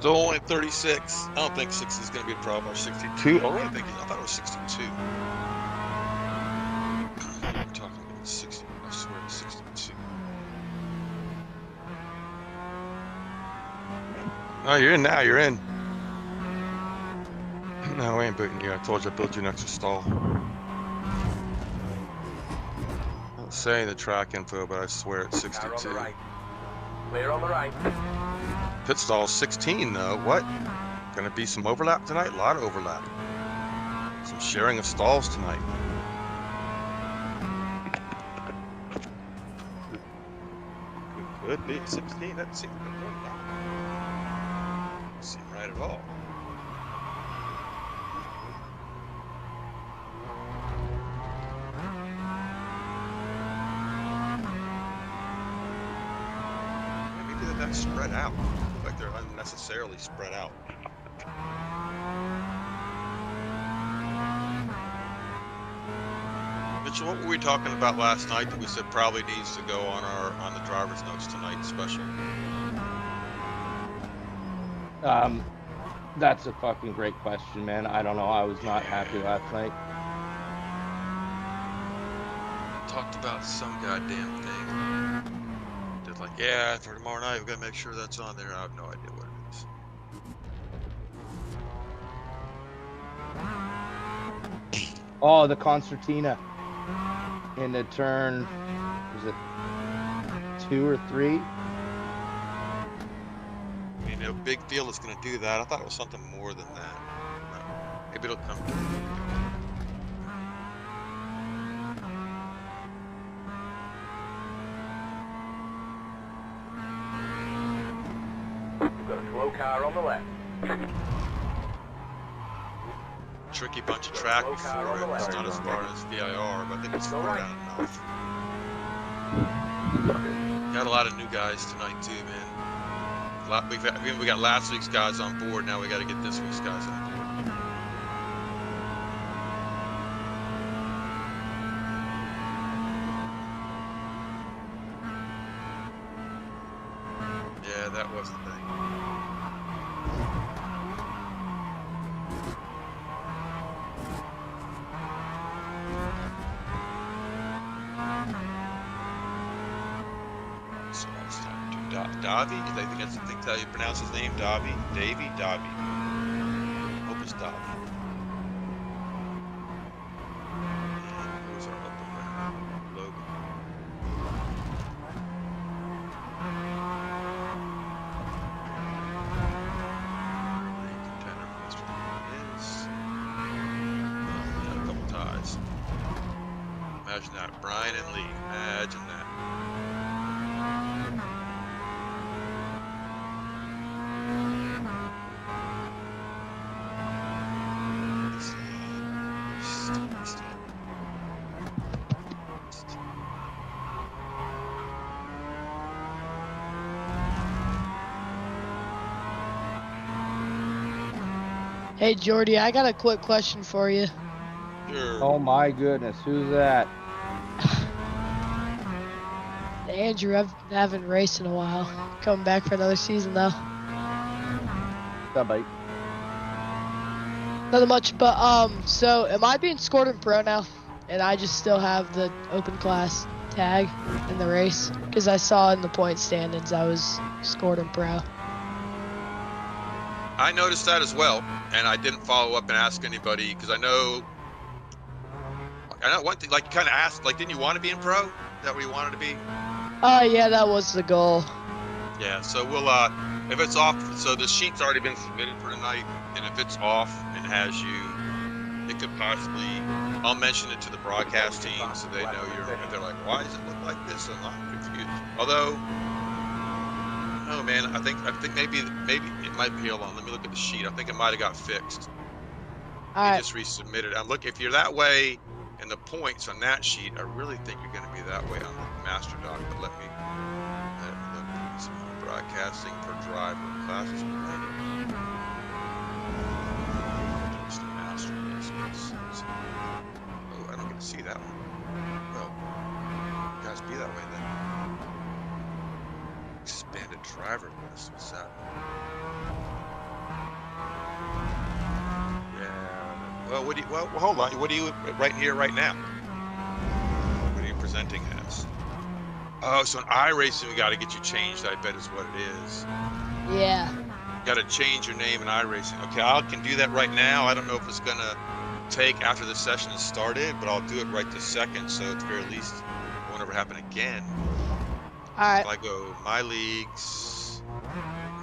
Still only 36. I don't think 60 is going to be a problem. Or 62. Oh, I thought it was 62. We're talking about 60. I swear it's 62. Oh, you're in now. You're in. No, I ain't booting you. I told you I built you an extra stall. I don't say the track info, but I swear it's 62. Car on the right. Clear on the right. Pit stall 16 though. What? Gonna be some overlap tonight? A lot of overlap. Some sharing of stalls tonight. Could be 16. That seems good. Doesn't seem right at all. Maybe that's spread out. Like they're unnecessarily spread out. Mitchell, what were we talking about last night that we said probably needs to go on the driver's notes tonight special? That's a fucking great question, man. I don't know. I was not happy last night. Talked about some goddamn thing. Just like, yeah, for tomorrow night, we've got to make sure that's on there. I have no idea what it is. Oh, the concertina in the turn, was it 2 or 3? I mean, a big field is going to do that. I thought it was something more than that. Maybe it'll come. You've got a slow car on the left. Tricky bunch of track before it. It's not as far as VIR, but I think it's far down enough. Got a lot of new guys tonight too, man. We got last week's guys on board. Now we got to get this week's guys on board. Yeah, that was the thing. So it's time to do Davi. I think that's how you pronounce his name. Davi. Hope it's Davi. And who's our up around? Logan. Main contender for this one is. Had a couple ties. Imagine that. Brian and Lee. Imagine that. Hey Jordy, I got a quick question for you. Sure. Oh my goodness, who's that? Andrew, I haven't raced in a while. Coming back for another season though. Somebody. Nothing much, but so am I being scored in pro now? And I just still have the open class tag in the race? Because I saw in the point standings I was scored in pro. I noticed that as well, and I didn't follow up and ask anybody because I know one thing. Like you kind of asked, like, didn't you want to be in pro? Is that what you wanted to be? Yeah, that was the goal. Yeah. So we'll if it's off. So the sheet's already been submitted for tonight, and if it's off and has you, it could possibly. I'll mention it to the broadcast team so they know you're. If they're like, why does it look like this? I'm confused. Although. Oh man, I think maybe it might be. Hold on, let me look at the sheet. I think it might have got fixed. All You right. just resubmitted. I'm look. If you're that way in the points on that sheet, I really think you're going to be that way on the master doc. But let me look. Some broadcasting per driver classes. It's the master. Oh, I don't get to see that one. Well, you guys be that way then. Expanded driver list. What's that? Well, well, hold on. What are you right here, right now? What are you presenting as? Oh, so in iRacing, we got to get you changed. I bet is what it is. Yeah. Got to change your name in iRacing. Okay, I can do that right now. I don't know if it's gonna take after the session has started, but I'll do it right this second. So at the very least, it won't ever happen again. Alright. If I go my leagues,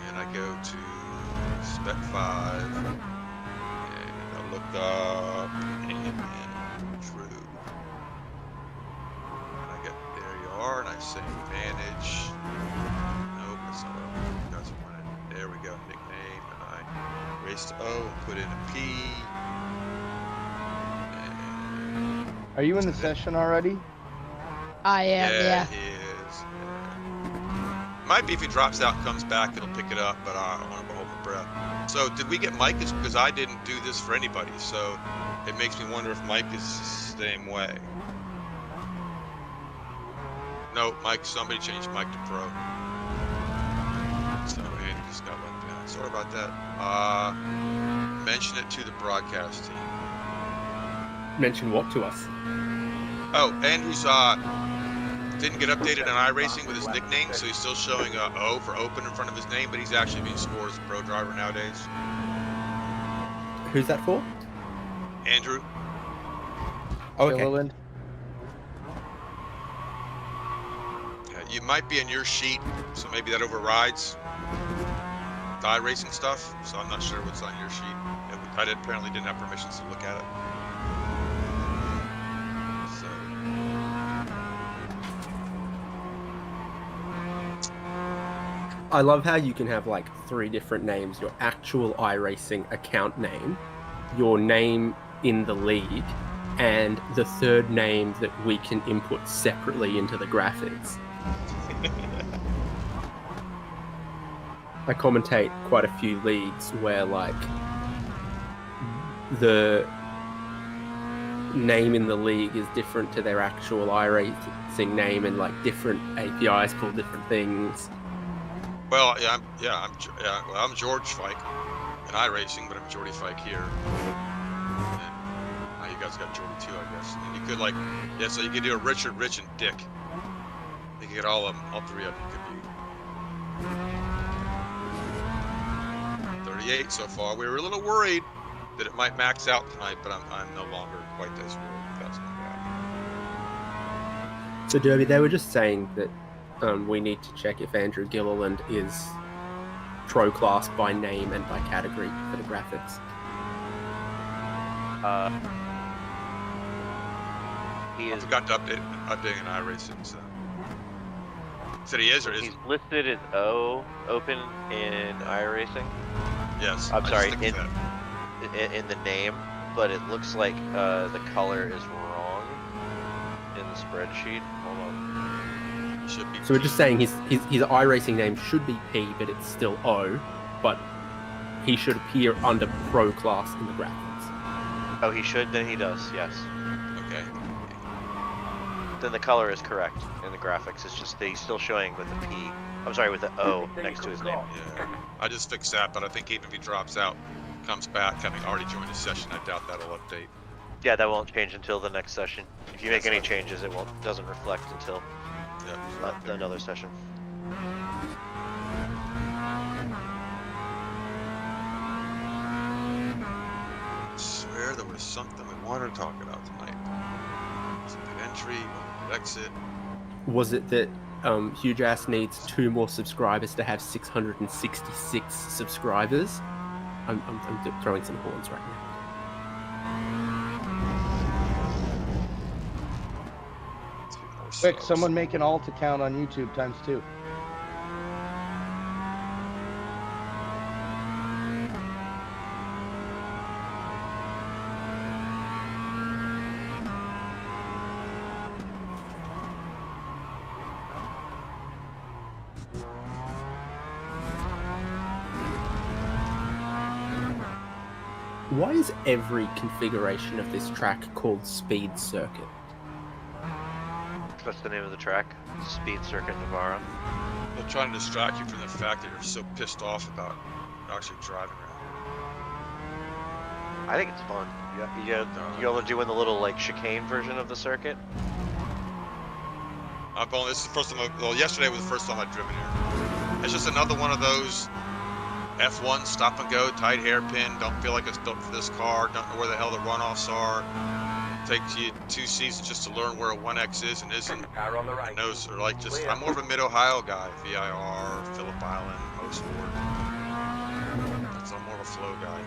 and I go to Spec-5, and I look up Andrew, and I get there you are, and I say manage. Nope, that's not what you guys wanted. There we go, nickname, and I erase the O and put in a P. And Are you in the session already? I am, yeah. he is. Might be if he drops out and comes back, it'll pick it up, but I don't want to hold my breath. So did we get Mike? Because I didn't do this for anybody, so it makes me wonder if Mike is the same way. No, Mike, somebody changed Mike to pro. So Andy just got left behind. Sorry about that. Mention it to the broadcast team. Mention what to us? Oh, Andrew's didn't get updated on iRacing with his nickname, so he's still showing O for open in front of his name, but he's actually being scored as a pro driver nowadays. Who's that for? Andrew. Oh, okay. Gilliland? You might be in your sheet, so maybe that overrides the iRacing stuff, so I'm not sure what's on your sheet. I apparently didn't have permissions to look at it. I love how you can have like 3 different names: your actual iRacing account name, your name in the league, and the third name that we can input separately into the graphics. I commentate quite a few leagues where like the name in the league is different to their actual iRacing name, and like different APIs call different things. Well, I'm George Fike in iRacing, but I'm Jordy Fike here. And, you guys got Jordy too, I guess. And you could so you could do a Richard, Rich, and Dick. You could get all of them, all 3 of them. Could be 38 so far. We were a little worried that it might max out tonight, but I'm no longer quite as worried. That's not bad. So Derby, they were just saying that we need to check if Andrew Gilliland is pro class by name and by category for the graphics. He I is. forgot to updating an iRacing. So said he is or He's isn't? listed as O open in iRacing. Yes. I'm I sorry, just think that. in the name, but it looks like the color is wrong in the spreadsheet. Hold on. Should be So we're just saying his iRacing name should be P, but it's still O, but he should appear under pro class in the graphics. Oh, he should. Then he does. Yes. Okay. Then the color is correct in the graphics. It's just that he's still showing with the P. I'm sorry, with the O next to his name. Yeah. I just fixed that, but I think even if he drops out, comes back, having already joined the session, I doubt that'll update. Yeah, that won't change until the next session. If you make That's any right. changes, it doesn't reflect until another session. I swear there was something we wanted to talk about tonight. Was it the entry? Was it exit? Was it that Huge Ass needs 2 more subscribers to have 666 subscribers? I'm throwing some horns right now. Quick, subs. someone make an alt account on YouTube ×2. Why is every configuration of this track called Speed Circuit? That's the name of the track. Speed Circuit Navarra. They're trying to distract you from the fact that you're so pissed off about actually driving around. I think it's fun. Y'all are doing the little like chicane version of the circuit. I'm going. This is the first time. Well, yesterday was the first time I've driven here. It's just another one of those F1 stop and go, tight hairpin. Don't feel like it's built for this car. Don't know where the hell the runoffs are. Takes you 2 seasons just to learn where a 1X is and isn't. Car on the right. And those are like just. I'm more of a Mid-Ohio guy. VIR, Phillip Island, Mosport. So I'm more of a flow guy.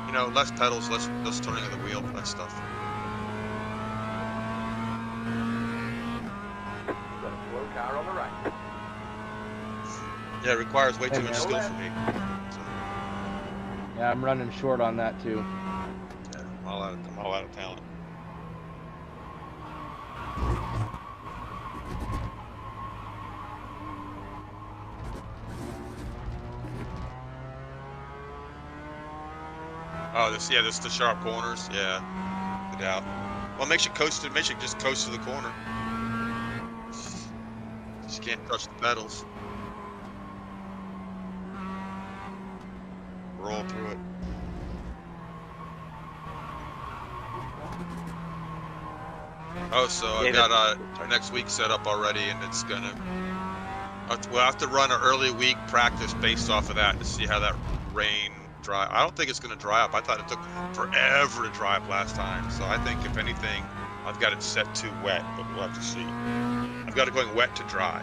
You know, less pedals, less turning of the wheel, that stuff. Got a slow car on the right. Yeah, it requires way too much Hey, skill man. for me. So, Yeah, I'm running short on that too. yeah, I'm all out of talent. Oh, this is the sharp corners. Yeah, no doubt. Well, it makes you just coast to the corner. Just can't touch the pedals. Roll through it. Oh, so I David. got next week set up already, and it's gonna. We'll have to run an early week practice based off of that to see how that rain dry. I don't think it's gonna dry up. I thought it took forever to dry up last time. So I think if anything, I've got it set too wet, but we'll have to see. I've got it going wet to dry.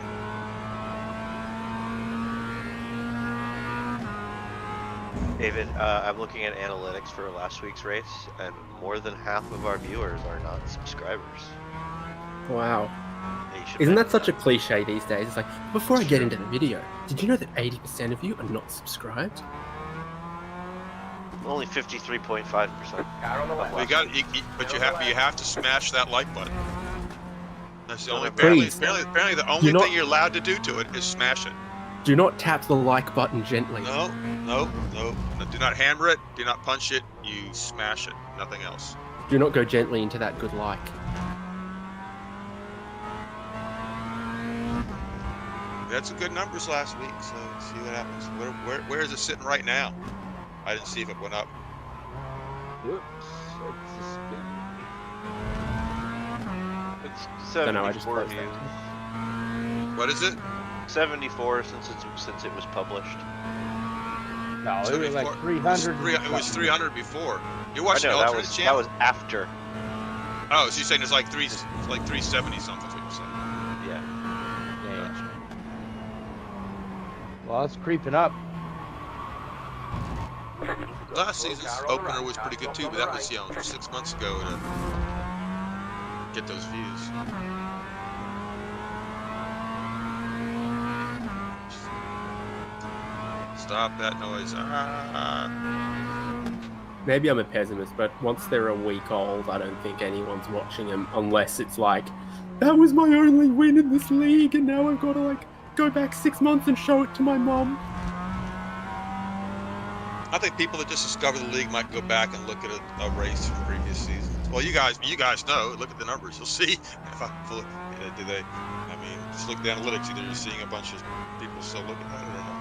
David, I'm looking at analytics for last week's race, and more than half of our viewers are not subscribers. Wow. You should Isn't mention that such a cliche these days? It's like, before I get into the video, did you know that 80% of you are not subscribed? Only 53.5%. Car on the left. Well, but you have to smash that like button. That's the only. Please. Apparently, the only thing you're allowed to do to it is smash it. Do not tap the like button gently. No. Do not hammer it. Do not punch it. You smash it. Nothing else. Do not go gently into that good like. We had some good numbers last week, so let's see what happens. Where is it sitting right now? I didn't see if it went up. Oops. It's a spin. It's Don't know, I just 74 closed views. What is it? 74 since it was published. No, it was like 74 300. It was 300 before. You're I watching know the that alternate was channel? after. Oh, so you're saying it's like 370 something? That's what you're saying. Yeah. Yeah. Well, it's creeping up. Last season's opener was pretty good too, but that was 6 months ago to get those views. Stop that noise! Maybe I'm a pessimist, but once they're a week old, I don't think anyone's watching them unless it's like, that was my only win in this league, and now I've got to like go back 6 months and show it to my mom. I think people that just discover the league might go back and look at a race from previous seasons. Well, you guys know. Look at the numbers. You'll see if I do they. I mean, just look at the analytics. Either you're seeing a bunch of people still looking at it or not.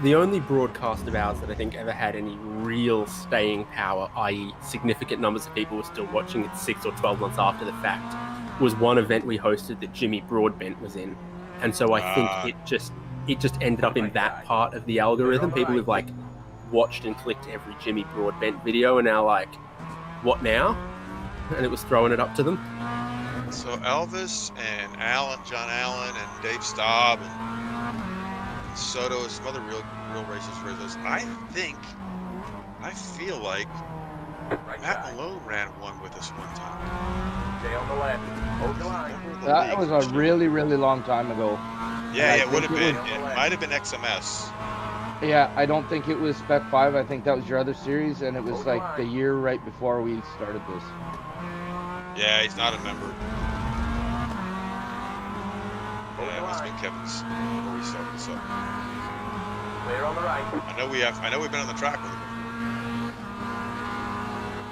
The only broadcast of ours that I think ever had any real staying power, i.e. significant numbers of people were still watching it 6 or 12 months after the fact, was one event we hosted that Jimmy Broadbent was in. And so I think it just ended up in that part of the algorithm. People who've like watched and clicked every Jimmy Broadbent video and now like, what now? And it was throwing it up to them. So Elvis and John Allen and Dave Staub and Soto and some other real racers. I feel like Matt Malone ran one with us one time. Stay on the left. Hold the line. That was a really, really long time ago. Yeah, I it would have think been. it It might have been XMS. Yeah, I don't think it was Spec-5. I think that was your other series, and it was like the year right before we started this. Yeah, he's not a member. Yeah, it must have been Kevin's before we started this up. Clear on the right. I know we've been on the track with him.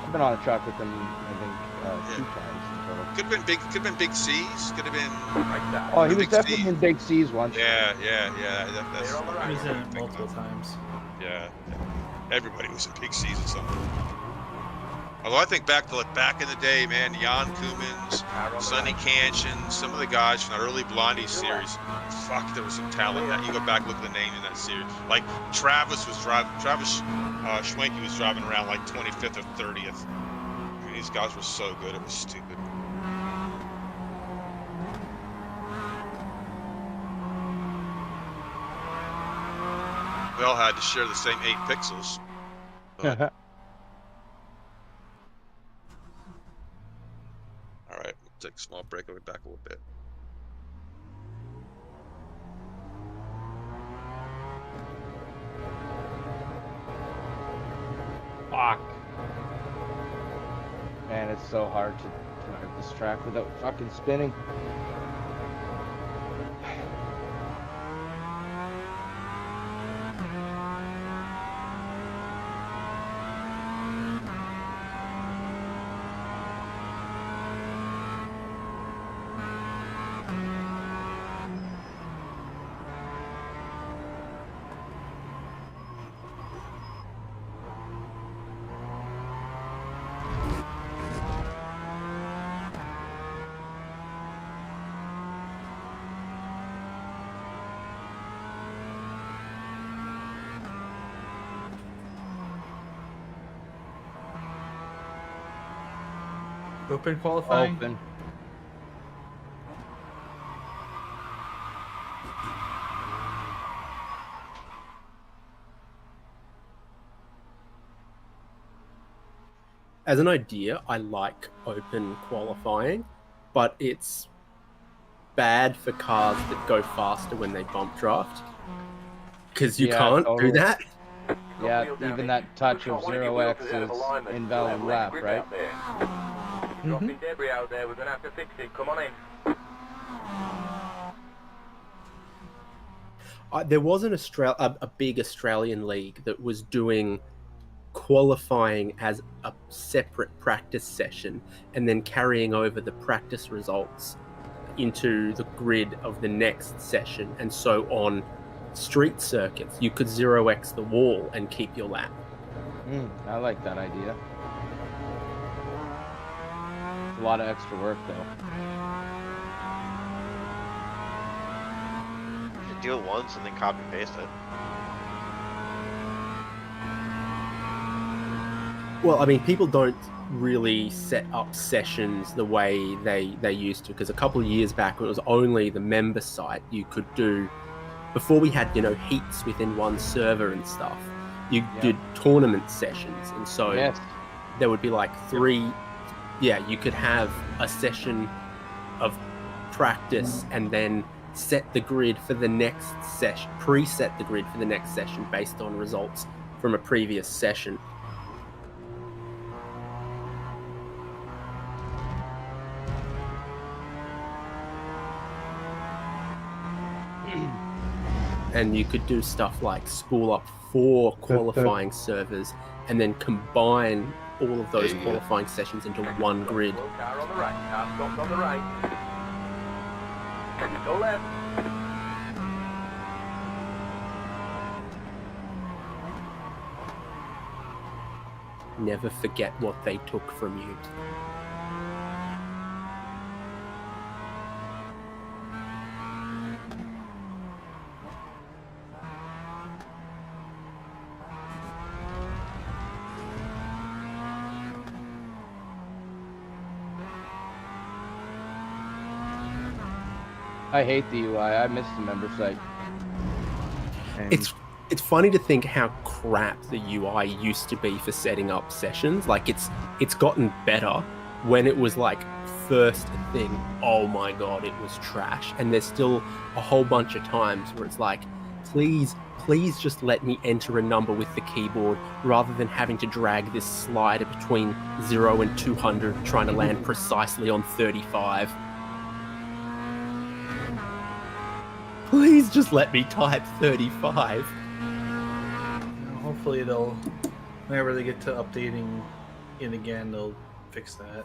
I've been on the track with him, I think, 2 times in total. Could have been big. Could have been Big C's. Could have been. Right side. Oh, he was Big definitely C. in Big C's once. Yeah. That's. Clear on the He right. was in it multiple times. Yeah. Everybody was in Big C's at some point. Although I think back to like back in the day, man, Jan Koemans, Car on the Sonny right. Canshin, some of the guys from the early Blondie series. Fuck, there was some talent. That you go back, look at the name in that series. Like Travis Schwenke was driving around like 25th or 30th. I mean, these guys were so good, it was stupid. We all had to share the same 8 pixels. But, all right, we'll take a small break. I'll be back a little bit. Fuck. Man, it's so hard to drive this track without fucking spinning. Open qualifying. Open. As an idea, I like open qualifying, but it's bad for cars that go faster when they bump draft. Because you Yeah, can't totally. do that. Yeah, Wheel down even in. that touch of Push one of your wheels 0x to the end of is alignment. invalid Left lap, grip right? out there. Dropping debris out there. We're gonna have to fix it. Come on in. There was a big Australian league that was doing qualifying as a separate practice session and then carrying over the practice results into the grid of the next session. And so on street circuits, you could 0x the wall and keep your lap. I like that idea. A lot of extra work though. You do it once and then copy and paste it. Well, I mean, people don't really set up sessions the way they used to, because a couple of years back, when it was only the member site, you could do, before we had, heats within one server and stuff, you did tournament sessions. And so Yes. there would be like 3, you could have a session of practice and then set the grid for the next session, preset the grid for the next session based on results from a previous session. And you could do stuff like spool up 4 qualifying servers and then combine all of those qualifying sessions into one grid. Slow car on the right. Car stopped on the right. Go left. Never forget what they took from you. I hate the UI. I miss the member site. And It's funny to think how crap the UI used to be for setting up sessions. Like it's gotten better. When it was like first thing, oh my god, it was trash. And there's still a whole bunch of times where it's like, please just let me enter a number with the keyboard rather than having to drag this slider between 0 and 200 trying to land precisely on 35. Please just let me type 35. Hopefully they'll, whenever they get to updating it again, they'll fix that.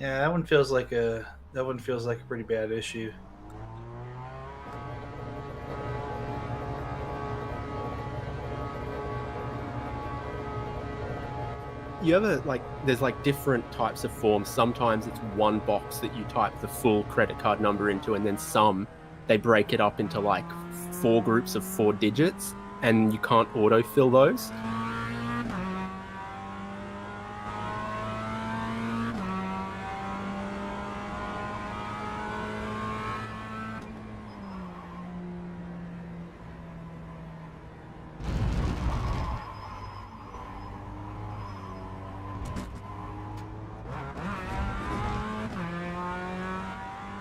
Yeah, that one feels like a pretty bad issue. You ever, like, there's like different types of forms. Sometimes it's one box that you type the full credit card number into, and then some, they break it up into like 4 groups of 4 digits, and you can't autofill those.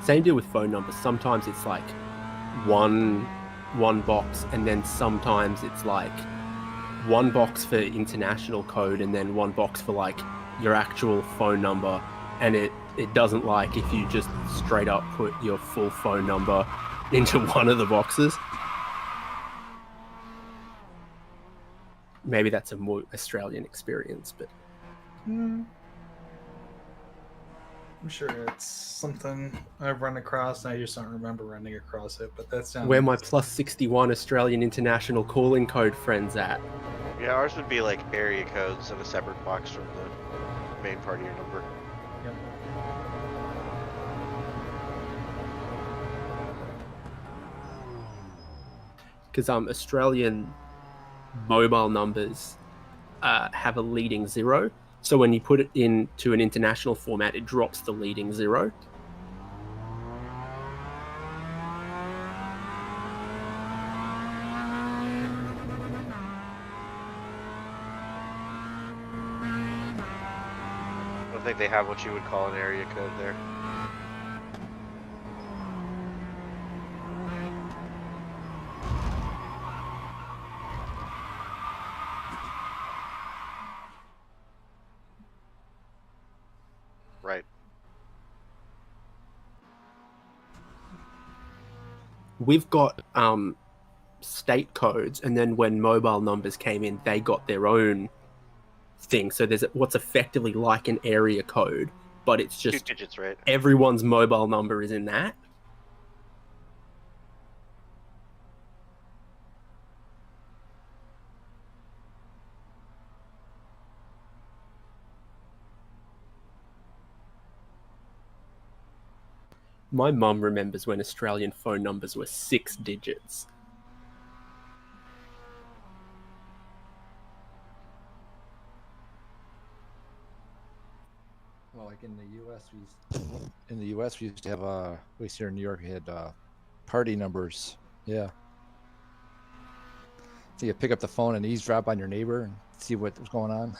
Same deal with phone numbers. Sometimes it's like one box, and then sometimes it's like one box for international code, and then one box for like your actual phone number. And it doesn't like if you just straight up put your full phone number into one of the boxes. Maybe that's a more Australian experience, but I'm sure it's something I've run across, and I just don't remember running across it. But that sounds. where my plus 61 Australian international calling code friends at? Yeah, ours would be like area codes in a separate box from the main part of your number. Yep. Because Australian mobile numbers have a leading 0. So when you put it into an international format, it drops the leading 0. I don't think they have what you would call an area code there. Right. We've got state codes, and then when mobile numbers came in, they got their own thing. So there's what's effectively like an area code, but it's 2 just digits, right? everyone's mobile number is in that. My mum remembers when Australian phone numbers were 6 digits. Well, like in the U.S., we used to have at least here in New York, we had party numbers. Yeah. So you pick up the phone and eavesdrop on your neighbor and see what was going on.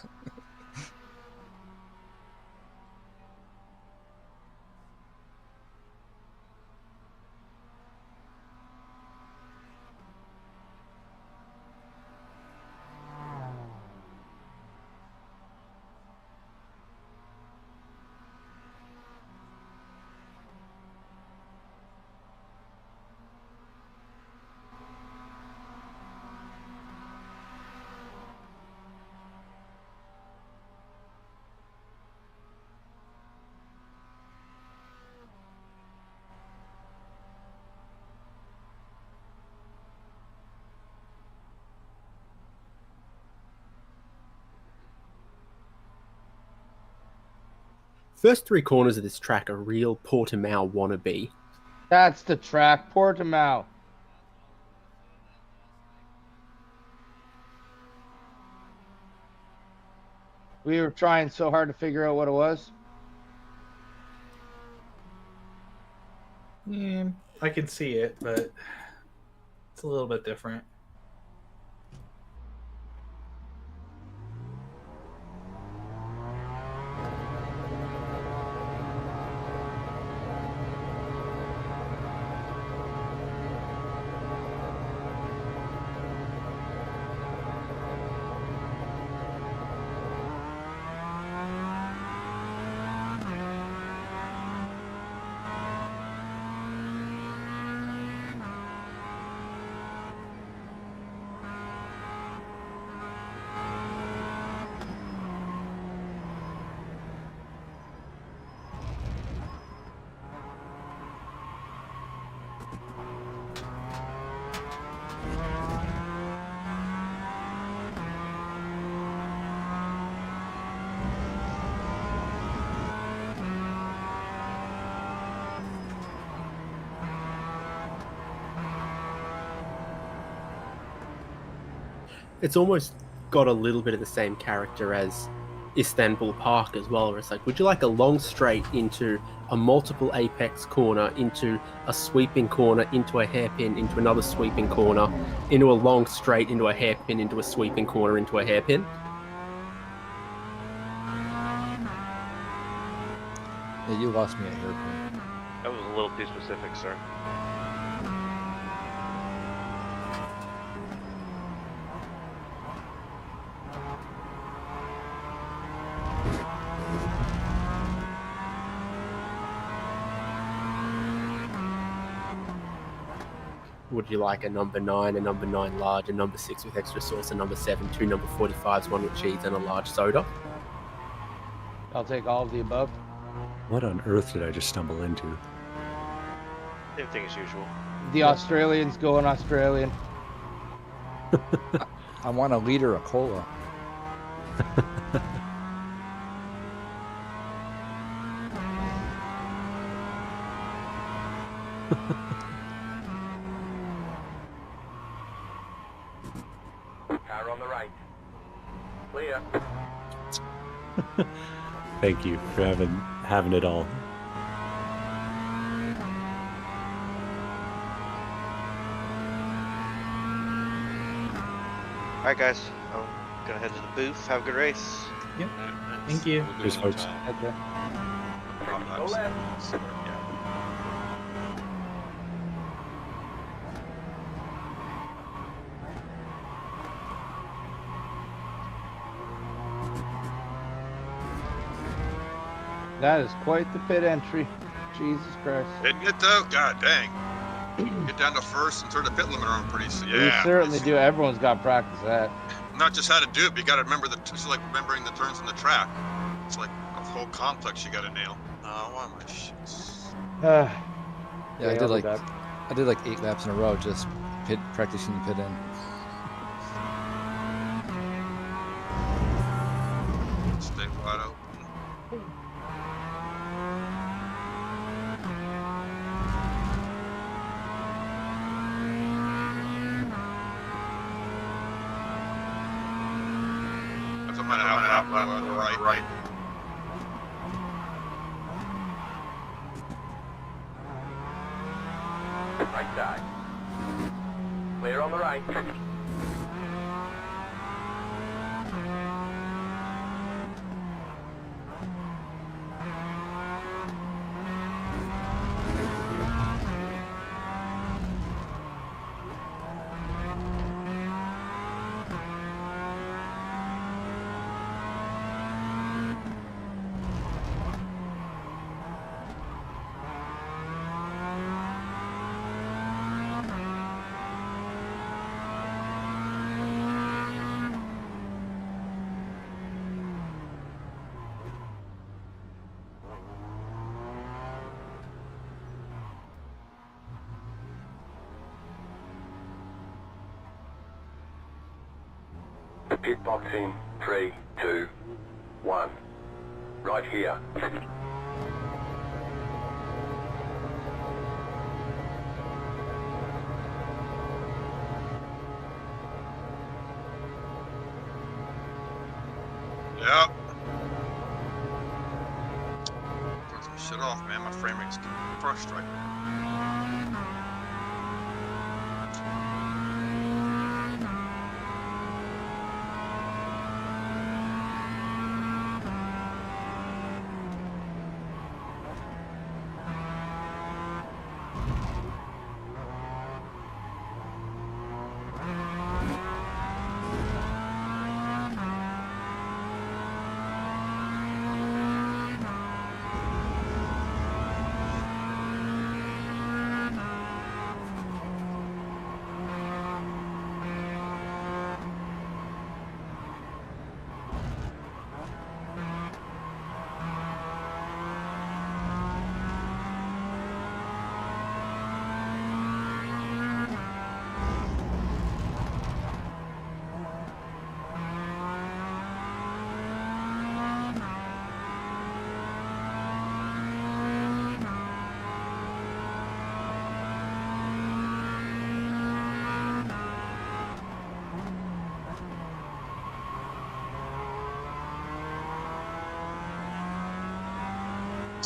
First 3 corners of this track are real Portimao wannabe. That's the track, Portimao. We were trying so hard to figure out what it was. Yeah, I can see it, but it's a little bit different. it's almost got a little bit of the same character as Istanbul Park as well, where it's like, would you like a long straight into a multiple apex corner, into a sweeping corner, into a hairpin, into another sweeping corner, into a long straight, into a hairpin, into a sweeping corner, into a hairpin? Yeah, you lost me at hairpin. That was a little too specific, sir. Would you like a number 9, a number 9 large, a number 6 with extra sauce, a number 7, 2 number 45s, 1 with cheese, and a large soda? I'll take all of the above. What on earth did I just stumble into? Same thing as usual. The Australians going Australian. I want a liter of cola. Car on the right. Clear. Thank you for having it all. Alright, guys. I'm gonna head to the booth. Have a good race. Yep. Thank you. We'll do Cheers, it folks. on Okay. time. Go left. Yeah. That is quite the pit entry. Jesus Christ. Isn't it though? God dang. Get down to first and turn the pit limiter on pretty soon. You Yeah. certainly do. Everyone's got to practice that. Not just how to do it, but you got to remember it's like remembering the turns on the track. It's like a whole complex you got to nail. Why am I shit? Yeah, I did like 8 laps in a row just practicing pit in. Stay wide open. That's a minute out on the right. Right side. Clear on the right. Pit box in 3, 2, 1. Right here. Yep. Turn some shit off, man. My frame rate's getting frustrating.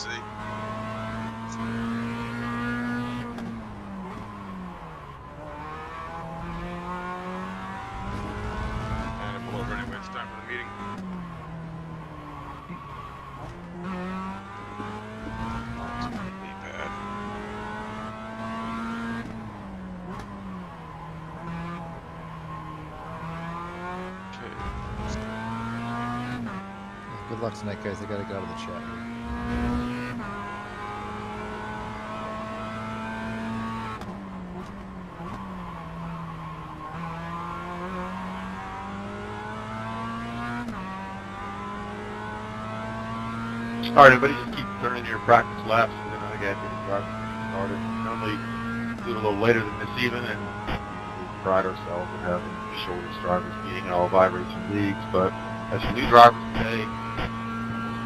see. And I pull over anyway. It's time for the meeting. D-pad. Good luck tonight, guys. I gotta get out of the chat here. All right, everybody, just keep turning your practice laps. We're going to get the driving started. Normally do it a little later than this even, and we pride ourselves in having the shortest drivers meeting in all of iRacing leagues. But as for new drivers today,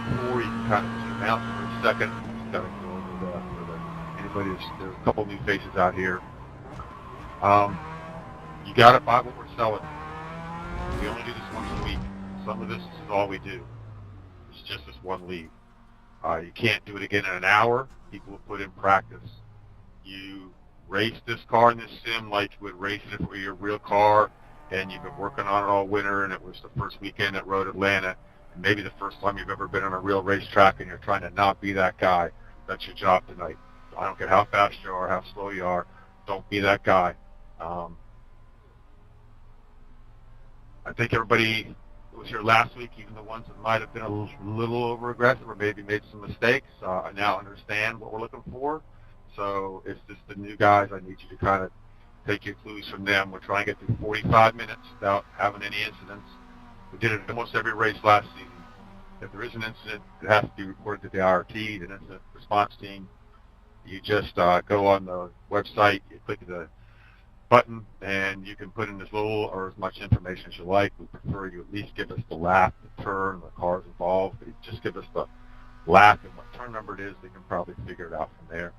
before you can kind of zoom out for a second, just kind of go over that for anybody. There's a couple new faces out here. You got to buy what we're selling. We only do this once a week. Some of this is all we do. It's just this one league. You can't do it again in an hour. People will put in practice. You race this car in this sim like you would race it if it were your real car, and you've been working on it all winter, and it was the first weekend at Road Atlanta, and maybe the first time you've ever been on a real racetrack, and you're trying to not be that guy. That's your job tonight. I don't care how fast you are, how slow you are. Don't be that guy. I think everybody was here last week, even the ones that might have been a little over-aggressive or maybe made some mistakes. I now understand what we're looking for. So it's just the new guys. I need you to kind of take your clues from them. We're trying to get through 45 minutes without having any incidents. We did it almost every race last season. If there is an incident, it has to be reported to the IRT, the incident response team. You just go on the website, you click the button, and you can put in as little or as much information as you like. We prefer you at least give us the lap, the turn, the cars involved. But you just give us the lap and what turn number it is. They can probably figure it out from there.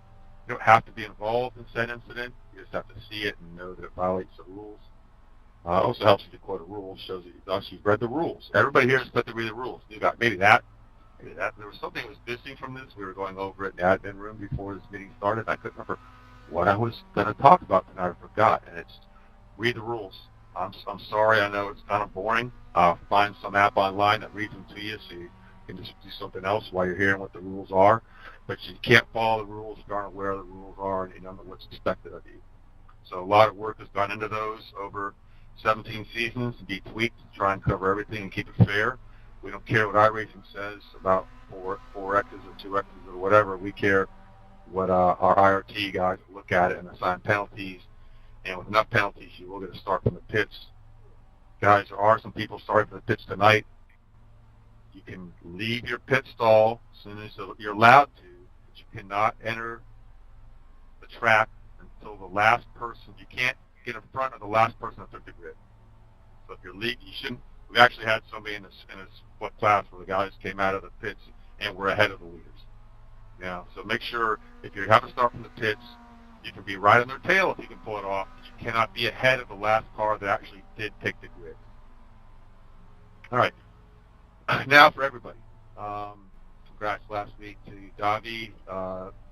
You don't have to be involved in said incident. You just have to see it and know that it violates the rules. It also helps if you quote a rule. Shows that you've read the rules. Everybody here is supposed to read the rules. You got maybe that. There was something that was missing from this. We were going over it in the admin room before this meeting started. I couldn't remember what I was going to talk about tonight. I forgot, and it's read the rules. I'm sorry. I know it's kind of boring. Find some app online that reads them to you, so you can just do something else while you're hearing what the rules are. But you can't follow the rules if you aren't aware of the rules are, and you don't know what's expected of you. So a lot of work has gone into those over 17 seasons to be tweaked to try and cover everything and keep it fair. We don't care what iRacing says about 4X's or 2X's or whatever. We care what our IRT guys look at it and assign penalties. And with enough penalties, you will get a start from the pits. Guys, there are some people starting from the pits tonight. You can leave your pit stall as soon as you're allowed to, but you cannot enter the track until the last person. You can't get in front of the last person that took the grid. So if you're leaving, you shouldn't. We actually had somebody in a split class where the guys came out of the pits and were ahead of the leaders. So make sure if you have to start from the pits, you can be right on their tail if you can pull it off, but you cannot be ahead of the last car that actually did take the grid. All right. Now for everybody. Congrats last week to Doggy,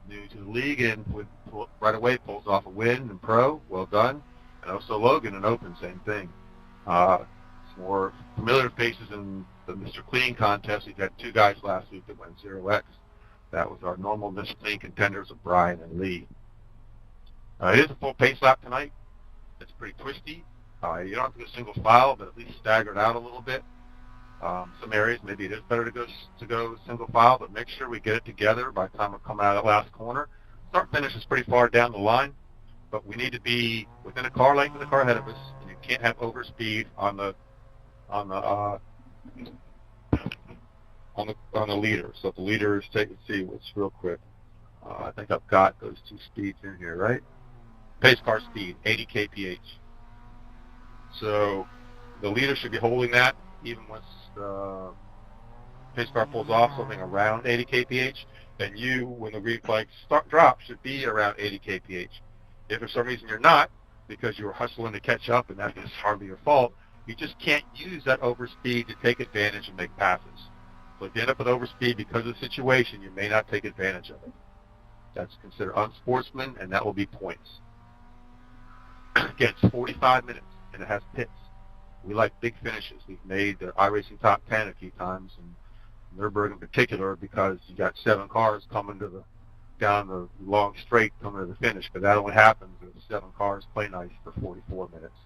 new to the league, and right away pulls off a win in pro. Well done. And also Logan in open, same thing. Some more familiar faces in the Mr. Clean contest. We've had two guys last week that went 0X. That was our normal Mr. Clean contenders of Brian and Lee. It is a full pace lap tonight. It's pretty twisty. You don't have to go single file, but at least staggered out a little bit. Some areas, maybe it is better to go single file, but make sure we get it together by the time we come out of that last corner. Start finish is pretty far down the line, but we need to be within a car length of the car ahead of us, and you can't have overspeed on the leader. So if the leader is taking, see what's real quick. I think I've got those two speeds in here, right? Pace car speed, 80 kph. So the leader should be holding that even once the pace car pulls off, something around 80 kph. And you, when the green flag drops, should be around 80 kph. If for some reason you're not, because you were hustling to catch up and that is hardly your fault, you just can't use that overspeed to take advantage and make passes. So So if you end up with overspeed because of the situation, you may not take advantage of it. That's considered unsportsman, and that will be points. Again, it's 45 minutes, and it has pits. We like big finishes. We've made the iRacing top 10 a few times, and Nürburgring in particular, because you got 7 cars coming down the long straight coming to the finish, but that only happens if 7 cars play nice for 44 minutes.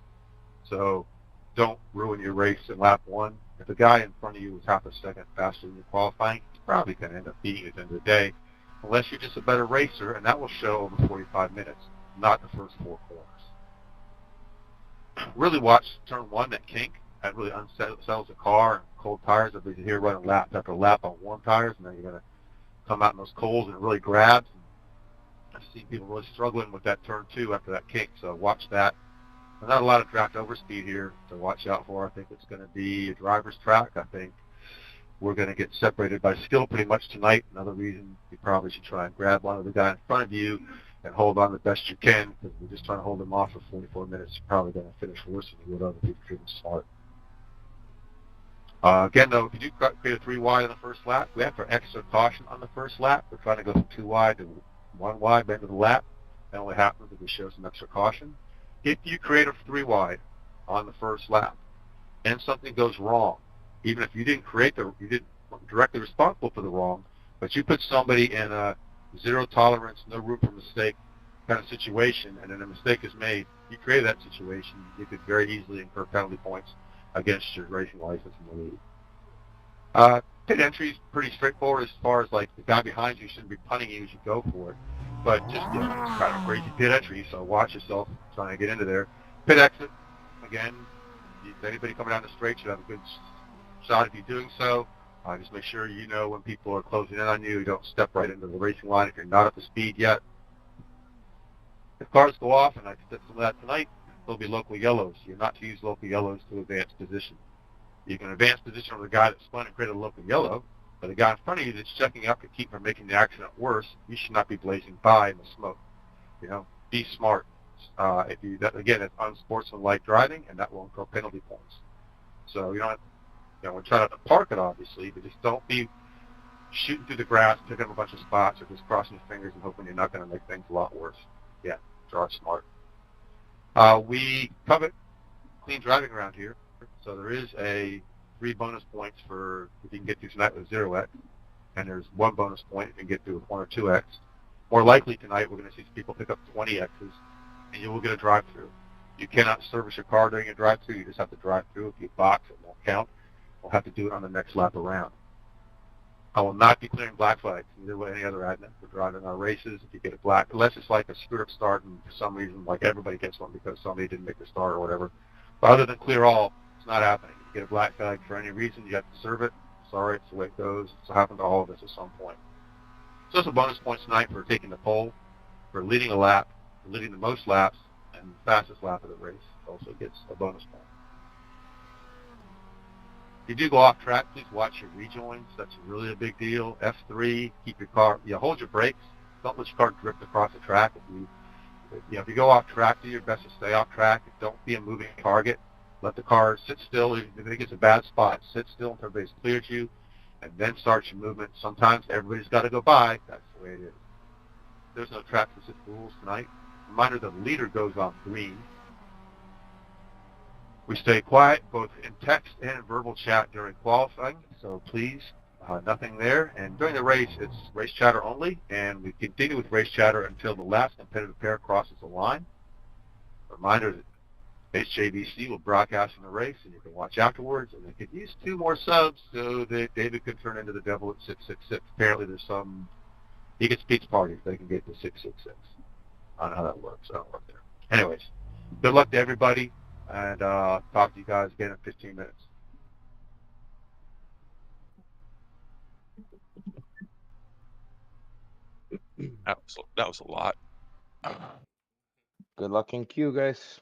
So don't ruin your race in lap 1. If the guy in front of you is half a second faster than your qualifying, he's probably going to end up beating you at the end of the day, unless you're just a better racer, and that will show over 45 minutes, not the first 4 corners. Really watch turn 1, that kink. That really unsettles the car, and cold tires. Everybody's here running lap after lap on warm tires, and then you're going to come out in those coals, and it really grabs. I've seen people really struggling with that turn 2 after that kink, so watch that. There's not a lot of draft overspeed here to watch out for. I think it's going to be a driver's track. I think we're going to get separated by skill pretty much tonight. Another reason you probably should try and grab one of the guy in front of you and hold on the best you can, because we're just trying to hold them off for 44 minutes. You're probably going to finish worse than you would other people treating smart. Again, though, if you do create a 3 wide on the first lap, we have for extra caution on the first lap. We're trying to go from 2 wide to 1 wide by the end of the lap. That only happens if we show some extra caution. If you create a 3 wide on the first lap and something goes wrong, even if you didn't you didn't directly responsible for the wrong, but you put somebody in a 0 tolerance, no room for mistake kind of situation, and then a mistake is made, you created that situation, you could very easily incur penalty points against your racing license in the lead. Pit entry is pretty straightforward as far as like the guy behind you shouldn't be punting you as you go for it, but just it's kind of crazy pit entry, so watch yourself trying to get into there. Pit exit, again, anybody coming down the straight should have a good shot if you're doing so. Just make sure you know when people are closing in on you. You don't step right into the racing line if you're not up to speed yet. If cars go off, and I did some of that tonight, there'll be local yellows. You're not to use local yellows to advance position. You can advance position on the guy that spun and created a local yellow, but the guy in front of you that's checking up to keep from making the accident worse, you should not be blazing by in the smoke. Be smart. Again, it's unsportsmanlike driving, and that will incur penalty points. So we try not to park it, obviously, but just don't be shooting through the grass, picking up a bunch of spots, or just crossing your fingers and hoping you're not going to make things a lot worse. Yeah, drive smart. We covet clean driving around here, so there is 3 bonus points for if you can get through tonight with 0x, and there's 1 bonus point if you can get through with 1 or 2x. More likely tonight, we're going to see people pick up 20x's, and you will get a drive-through. You cannot service your car during a drive-through. You just have to drive through. If you box, it won't count. We'll have to do it on the next lap around. I will not be clearing black flags, neither will any other admin for driving our races. If you get a black, unless it's like a screwed-up start, and for some reason, like everybody gets one because somebody didn't make the start or whatever. But other than clear all, it's not happening. If you get a black flag for any reason, you have to serve it. Sorry, it's the way it goes. It's happened to all of us at some point. So it's a bonus points tonight for taking the pole, for leading a lap, for leading the most laps, and the fastest lap of the race also gets a bonus point. If you do go off track, please watch your rejoins. That's really a big deal. F3, keep your car, hold your brakes. Don't let your car drift across the track. If you go off track, do your best to stay off track. Don't be a moving target. Let the car sit still. If you think it's a bad spot, sit still until everybody's cleared you, and then start your movement. Sometimes everybody's got to go by. That's the way it is. There's no track-specific rules tonight. Reminder, the leader goes on green. We stay quiet both in text and in verbal chat during qualifying, so please, nothing there. And during the race, it's race chatter only, and we continue with race chatter until the last competitive pair crosses the line. Reminder that HJVC will broadcast in the race, and you can watch afterwards, and they could use 2 more subs so that David could turn into the devil at 666. Apparently there's he gets pizza party if they can get to 666. I don't know how that works. I don't work there. Anyways, good luck to everybody, and talk to you guys again in 15 minutes. That was a lot. Good luck in queue, guys.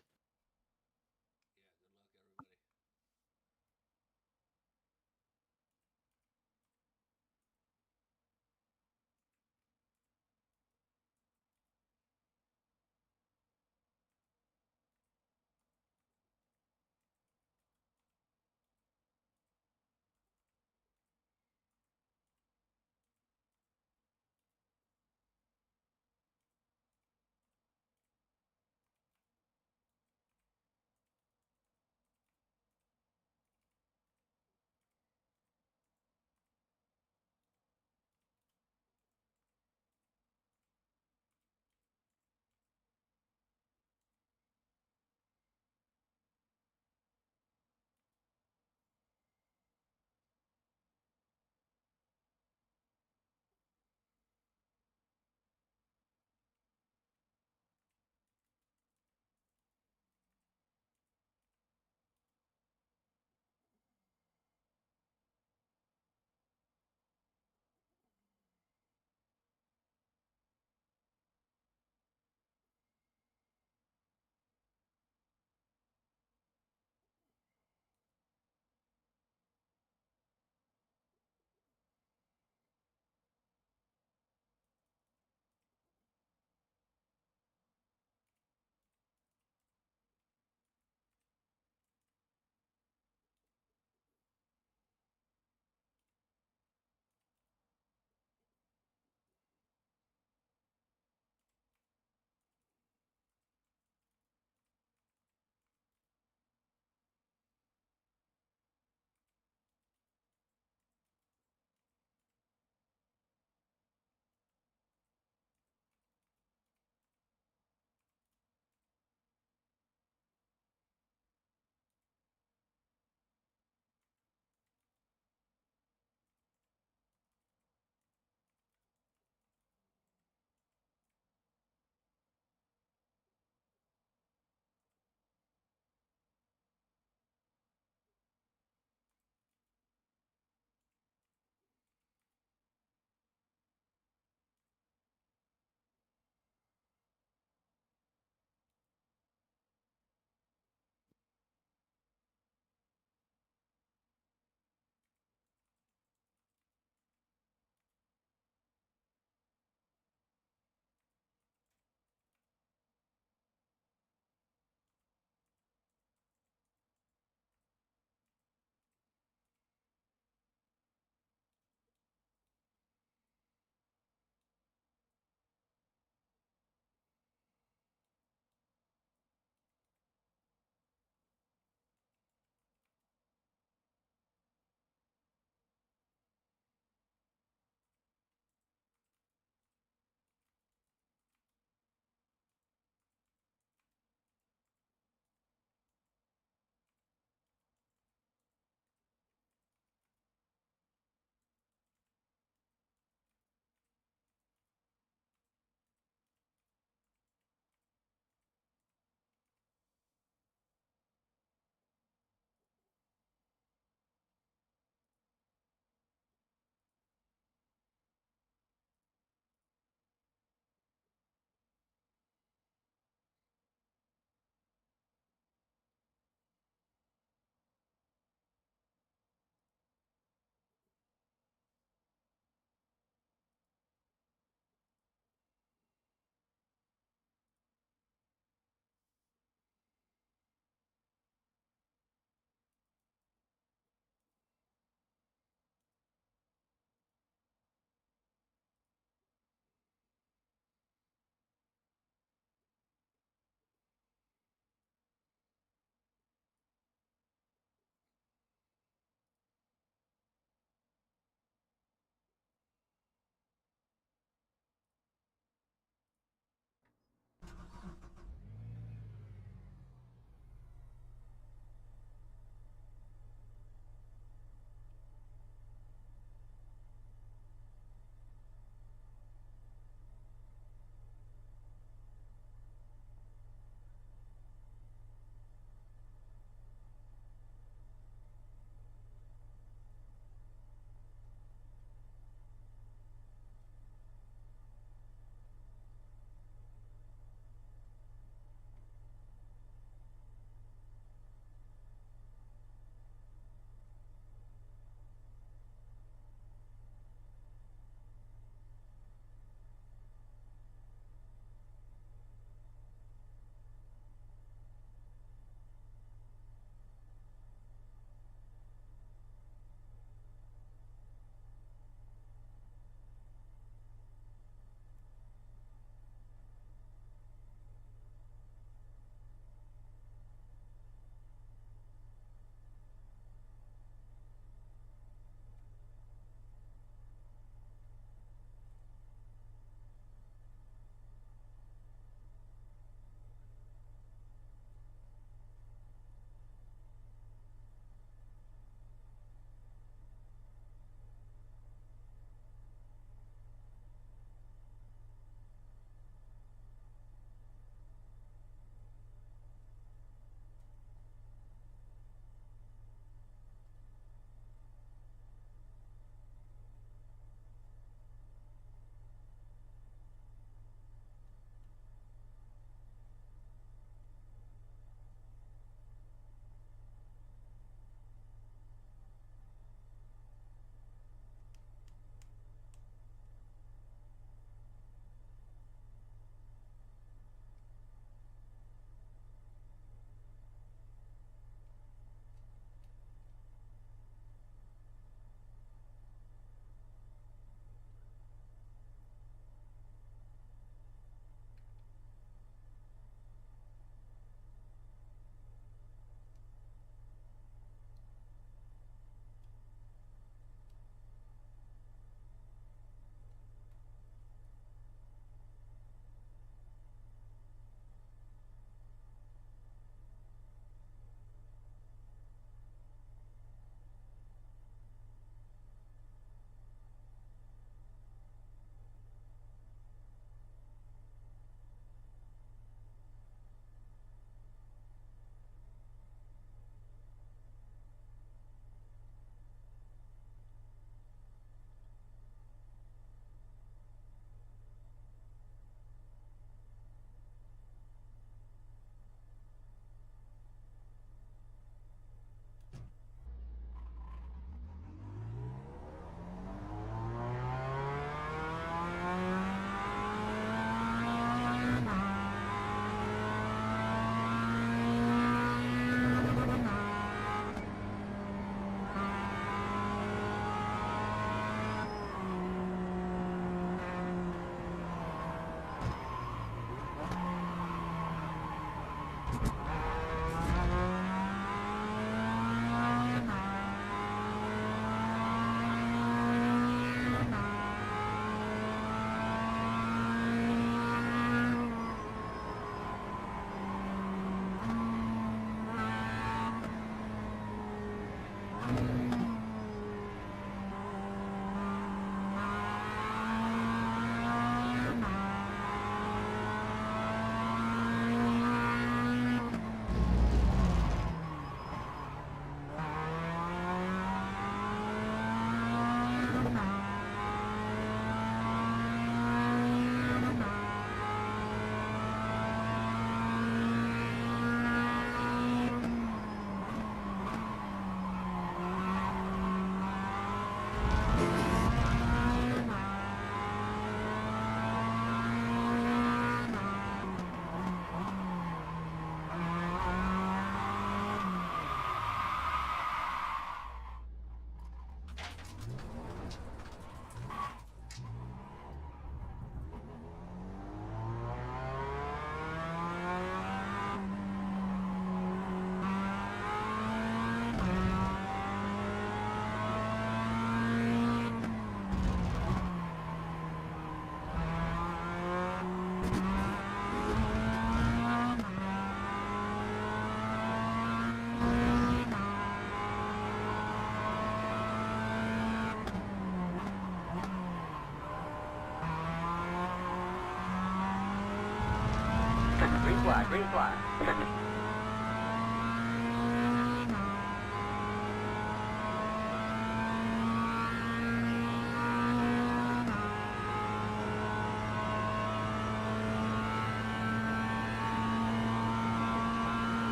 Green flag.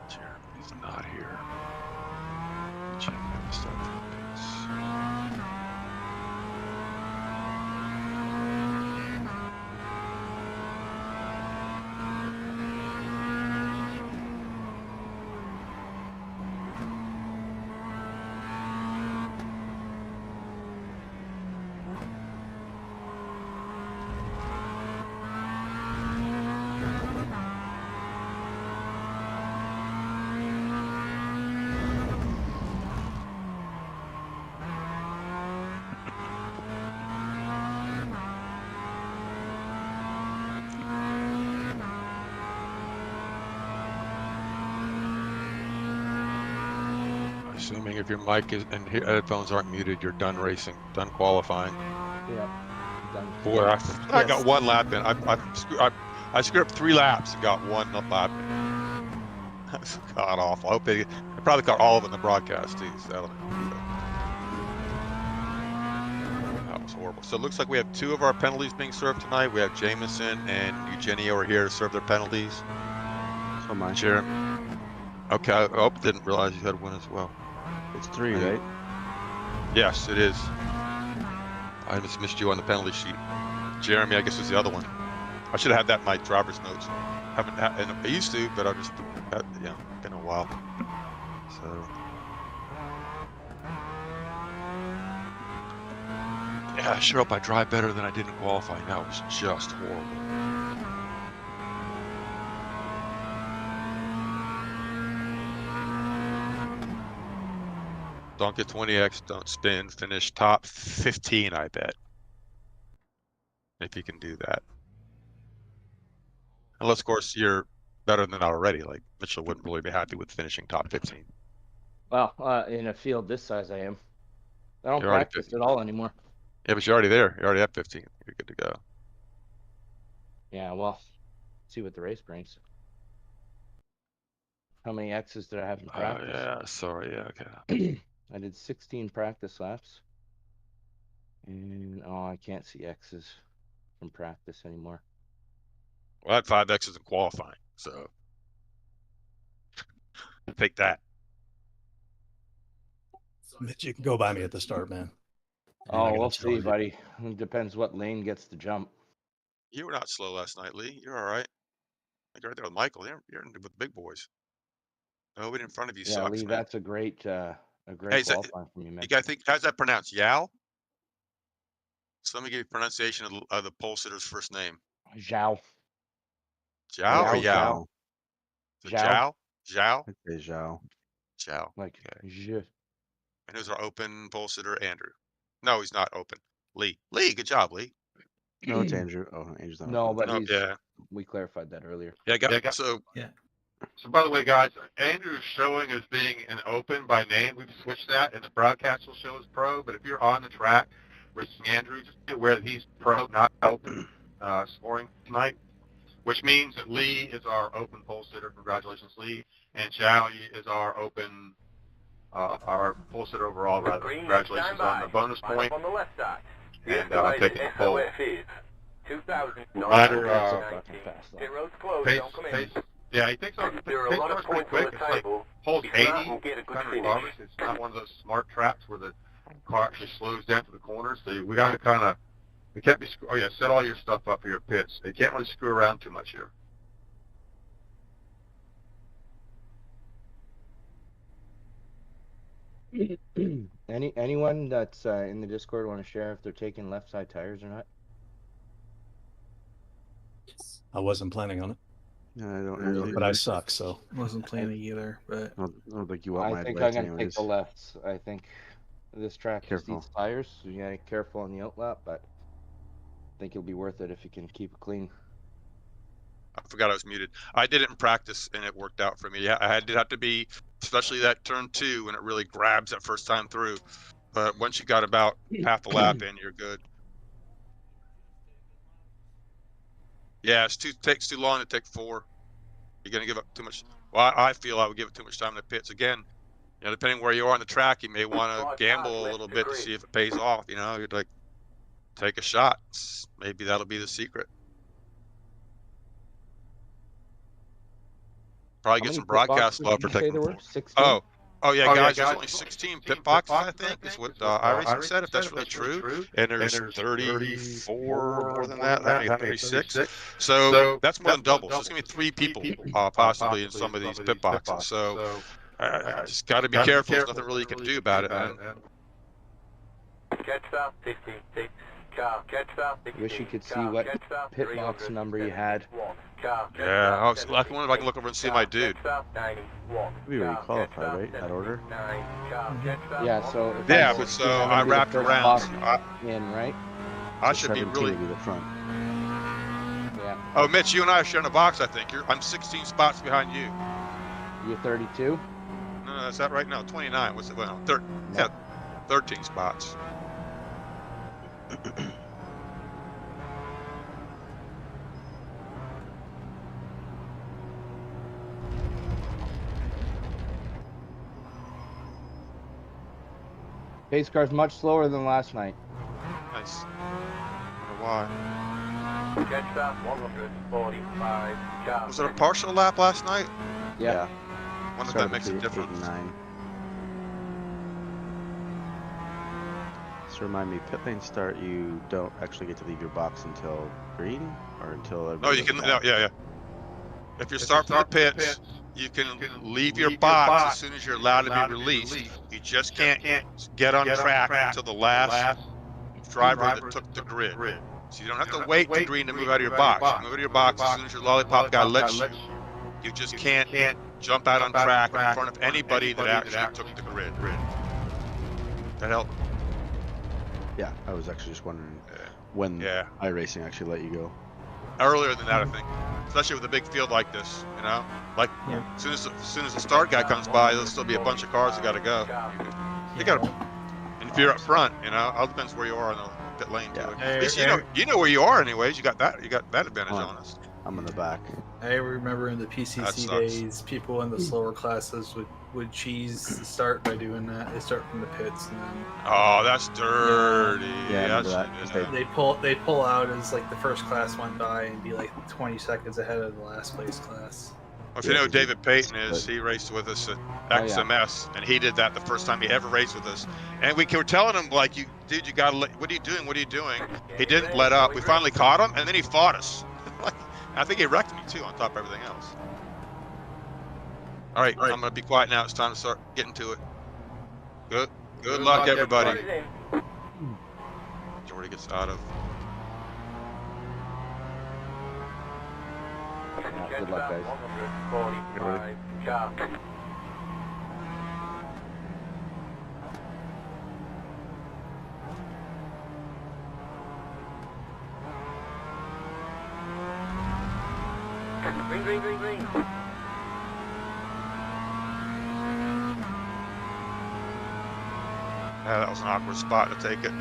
Jeremy's not here. Check this stuff for pace. Assuming if your mic is and headphones aren't muted, you're done racing, done qualifying. Yep. Done. Boy, I got one lap in. I screwed up 3 laps and got one lap in. That's god awful. I hope they probably caught all of them in the broadcast too. So that was horrible. So it looks like we have 2 of our penalties being served tonight. We have Jameson and Eugenio are here to serve their penalties. Oh my. Jeremy. Okay, I didn't realize you had one as well. It's 3, right? Yes, it is. I just missed you on the penalty sheet. Jeremy, I guess, was the other one. I should have had that in my driver's notes. Haven't had, and I used to, but I just, yeah, been a while. So, yeah, I sure hope I drive better than I did in qualifying. That was just horrible. Don't get 20x, don't spin, finish top 15, I bet. If you can do that. Unless, of course, you're better than that already. Like, Mitchell wouldn't really be happy with finishing top 15. Well, in a field this size, I am. I don't You're already practice 15. at all anymore. Yeah, but you're already there. You're already at 15. You're good to go. Yeah, well, see what the race brings. How many X's did I have in practice? Yeah, sorry, yeah, okay. I did 16 practice laps. And, oh, I can't see X's from practice anymore. Well, I had 5 X's in qualifying, so take that. Mitch, you can go by me at the start, man. I'm not Oh, gonna we'll see, challenge you. buddy. It depends what lane gets the jump. You were not slow last night, Lee. You're all right. Like you're right there with Michael. You're in with the big boys. Nobody in front of you Yeah, sucks, Lee, man. that's a great Hey, is that, qualifying from you, man. you gotta think. How's that pronounced? Yao. So let me give you pronunciation of the pole sitter's first name. Zhao. Zhao or Zhao, Yao? So Zhao. Zhao. Okay, Zhao. Zhao. Like, Okay. zh. And who's our open pole sitter? Andrew. No, he's not open. Lee. Lee, good job, Lee. No, it's Andrew. Oh, Andrew's not. No, open. but No, he's. yeah. We clarified that earlier. Yeah, So Yeah. So by the way, guys, Andrew's showing as being an open by name. We've switched that, and the broadcast will show as pro. But if you're on the track versus Andrew, just be aware that he's pro, not open, scoring tonight, which means that Lee is our open pole sitter. Congratulations, Lee. And Chow is our open, our pole sitter overall, rather. Congratulations on the bonus point. On the left side. And I'm taking the pole. No matter, Pit road's closed, pace, don't come in. pace. Yeah, he takes off. There are a lot of points on the table. Holds Be 80, smart and get a good kind of finish. regardless. It's not one of those smart traps where the car actually slows down to the corners. So we got to kind of, we can't be, oh yeah, set all your stuff up for your pits. You can't really screw around too much here. Anyone that's in the Discord want to share if they're taking left side tires or not? I wasn't planning on it. Yeah, I don't really. But I suck, so. Wasn't planning either, but I don't think you want my I think advice I'm gonna take anyways. the lefts. I think this track just Careful. needs tires, so you gotta be careful on the outlap, but I think it'll be worth it if you can keep it clean. I forgot I was muted. I did it in practice, and it worked out for me. Yeah, I did have to be, especially that turn 2 when it really grabs that first time through. But once you got about half the lap in, you're good. Yeah, takes too long to take 4. You're gonna give up too much. Well, I feel I would give it too much time in the pits. Again, you know, depending where you are on the track, you may want to gamble a little bit to see if it pays off. You know, you'd like take a shot. Maybe that'll be the secret. Probably get some broadcast love for taking 4. 16? Oh yeah, guys, there's only 16 pit boxes, I think, is what iRacing said, if that's really true. And there's 34 more than that, that makes 36. So that's more than double. So it's going to be 3 people possibly in some of these pit boxes. So just got to be careful. There's nothing really you can do about it, man. Catch stop, 15. Car, catch stop, 16. Wish you could see what pit box number you had. Yeah, I wonder if I can look over and see my dude. We already qualified, right? That order? Yeah, so if Yeah, I'm but 16, so I'm gonna I be the wrapped first around. box in, right? I So should be 17 really. would be the front. Yeah. Oh, Mitch, you and I are sharing a box. I think I'm 16 spots behind you. You're 32? No, that's that right now. 29. What's it? Well, 13 spots. Pace car's much slower than last night. Nice. Wonder why. Catch stop, 145. Was it a partial lap last night? Yeah. Wonder if that makes a difference. 9. Just remind me, pit lane start, you don't actually get to leave your box until green or until everybody. Oh, you can. No, yeah. If you start from the pits, you can leave your box as soon as you're allowed to be released. You just can't get on track until the last driver that took the grid. So you don't have to wait for green to move out of your box. You move out of your box as soon as your lollipop guy lets you. You just can't jump out on track in front of anybody that actually took the grid. That help? Yeah, I was actually just wondering when iRacing actually let you go. Earlier than that, I think. Especially with a big field like this, you know? Like, as soon as the start guy comes by, there'll still be a bunch of cars that got to go. You got to, and if you're up front, you know, it all depends where you are in the pit lane too. At least you know where you are, anyways. You got that advantage on us. I'm in the back. I remember in the PCC days, people in the slower classes would cheese the start by doing that. They start from the pits and then. Oh, that's dirty. Yeah, They pull out as like the first class went by and be like 20 seconds ahead of the last place class. Well, if you know who David Payton is, he raced with us at XMS, and he did that the first time he ever raced with us. And we were telling him, like, dude, you gotta what are you doing? What are you doing? He didn't let up. We finally caught him, and then he fought us. Like, I think he wrecked me too, on top of everything else. All right, I'm gonna be quiet now. It's time to start getting to it. Good luck, everybody. Jordy gets out of. Yeah, good luck, guys. 145 car. Green. Yeah, that was an awkward spot to take it.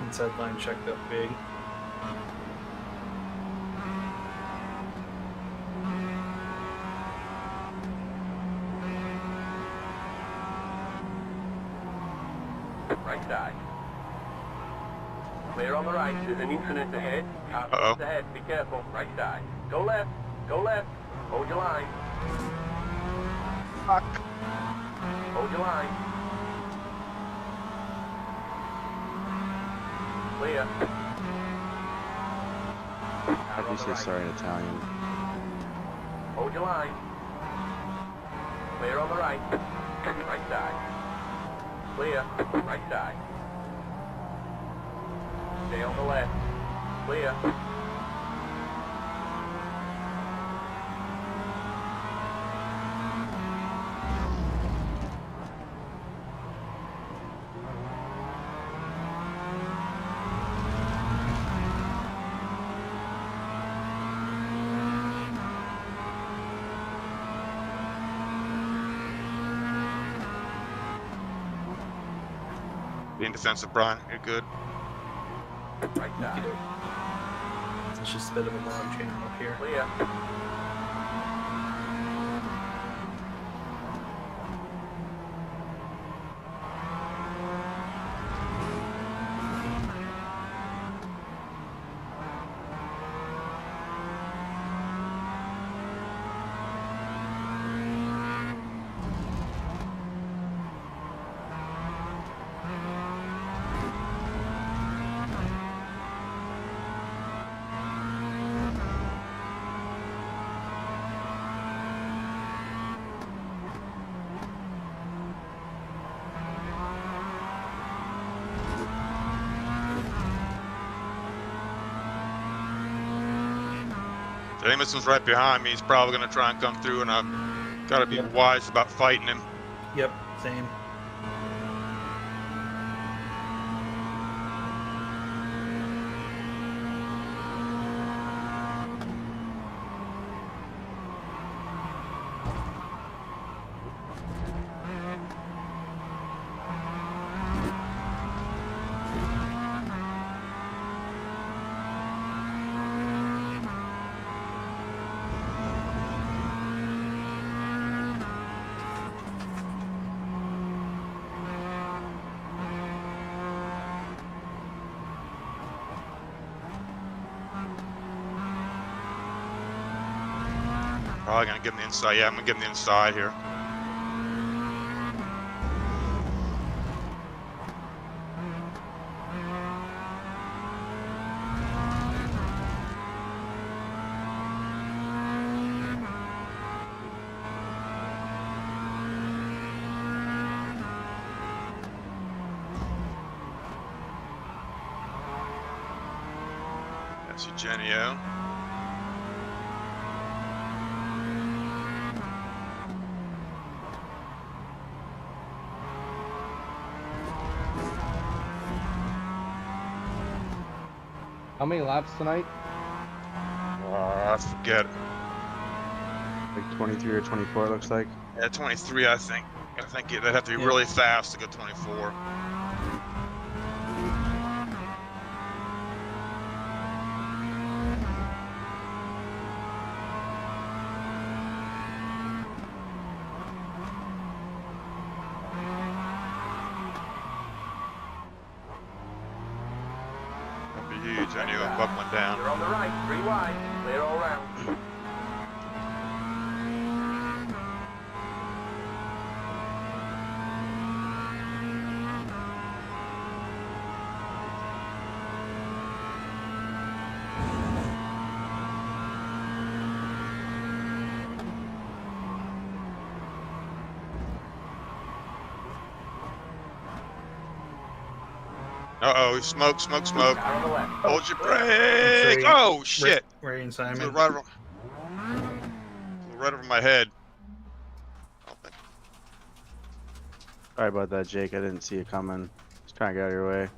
Inside line checked up big. Right side. Clear on the right. There's an incident ahead. Car ahead. Be careful. Right side. Go left. Hold your line. Fuck. Hold your line. Clear. How do you say sorry in Italian? Hold your line. Clear on the right. Right side. Clear. Right side. Stay on the left. Clear. Being defensive, Brian. You're good. Right side. It's just a bit of a log jam up here. Clear. Jameson's right behind me. He's probably going to try and come through, and I've got to be wise about fighting him. Yep, same. Probably gonna give him the inside. Yeah, I'm gonna give him the inside here. That's Eugenio. How many laps tonight? I forget. Like 23 or 24, it looks like. Yeah, 23, I think. I think they'd have to be really fast to go 24. That'd be huge. I knew him buckling down. You're on the right. 3 wide. Clear all round. Uh-oh, smoke, smoke, smoke. Car on the left. Hold your Clear. brake. Oh, shit. Ray and Flew Simon. right over my head. Oh, Sorry about that, Jake. I didn't see it coming. Just trying to get out of your way.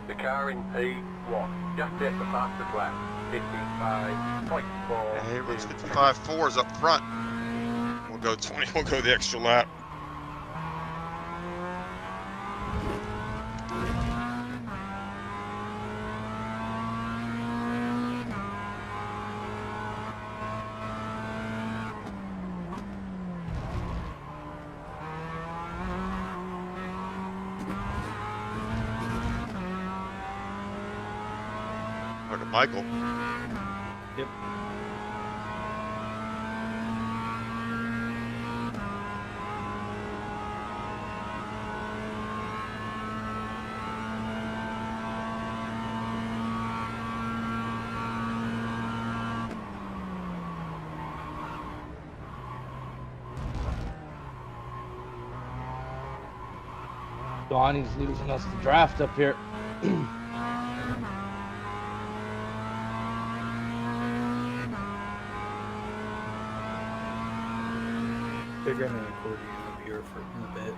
The car in P1 just hit the fastest lap. 55.4. Hey, it was 55.4s up front. We'll go 20. We'll go the extra lap. Look at Michael. Yep. Donnie's losing us the draft up here. They're gonna accordion up here for a bit.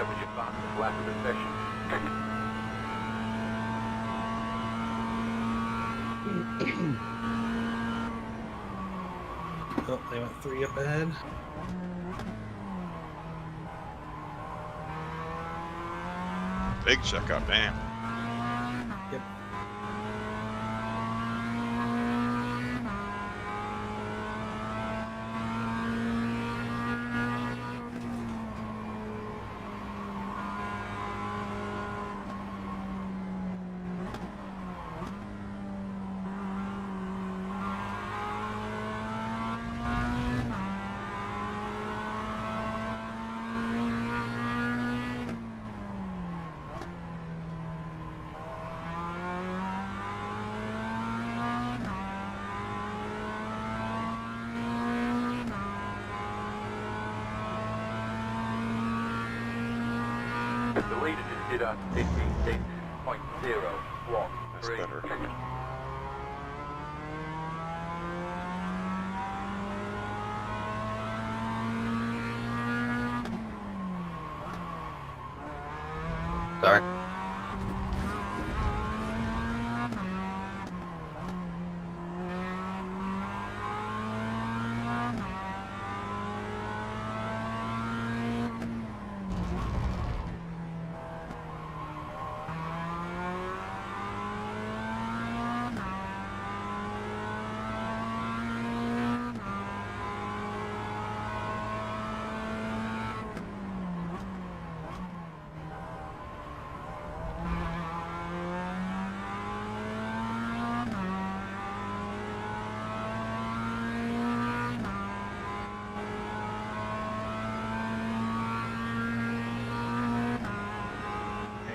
That was your fastest lap of the session. Oh, they went 3 up ahead. Big checkup, man. Yep. The leader just did a 56.013. That's better. Sorry.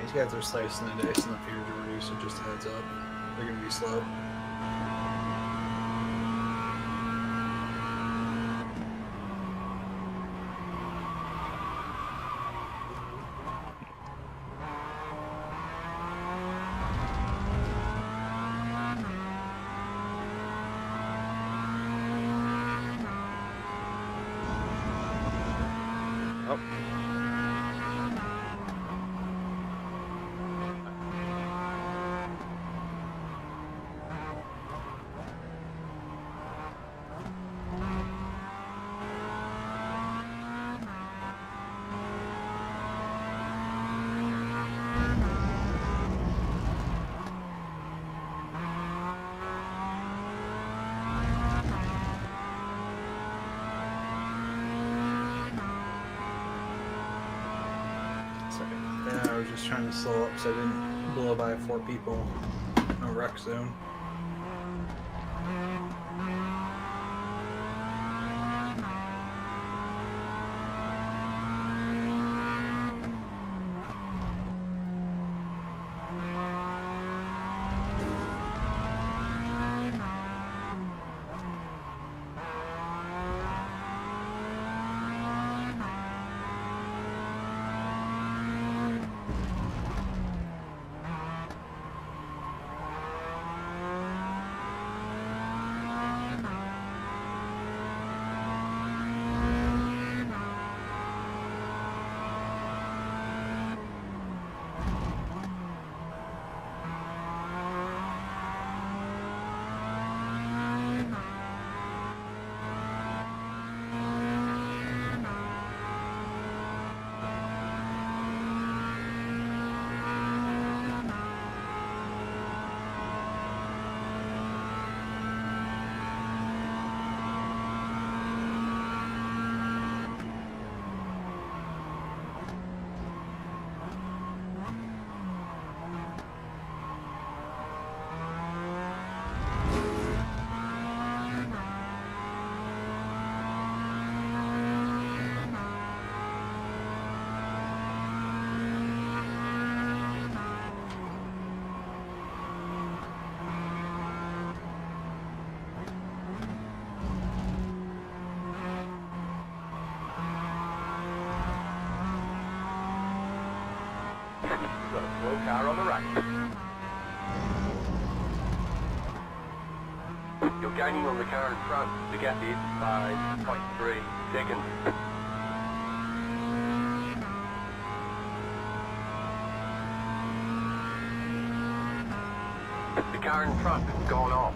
These guys are slicing the dice in the fear to reduce, so just a heads up. They're gonna be slow. I was just trying to slow up so I didn't blow by 4 people. No wreck zone. Got a slow car on the right. You're gaining on the car in front. The gap is 5.3 seconds. The car in front is going off.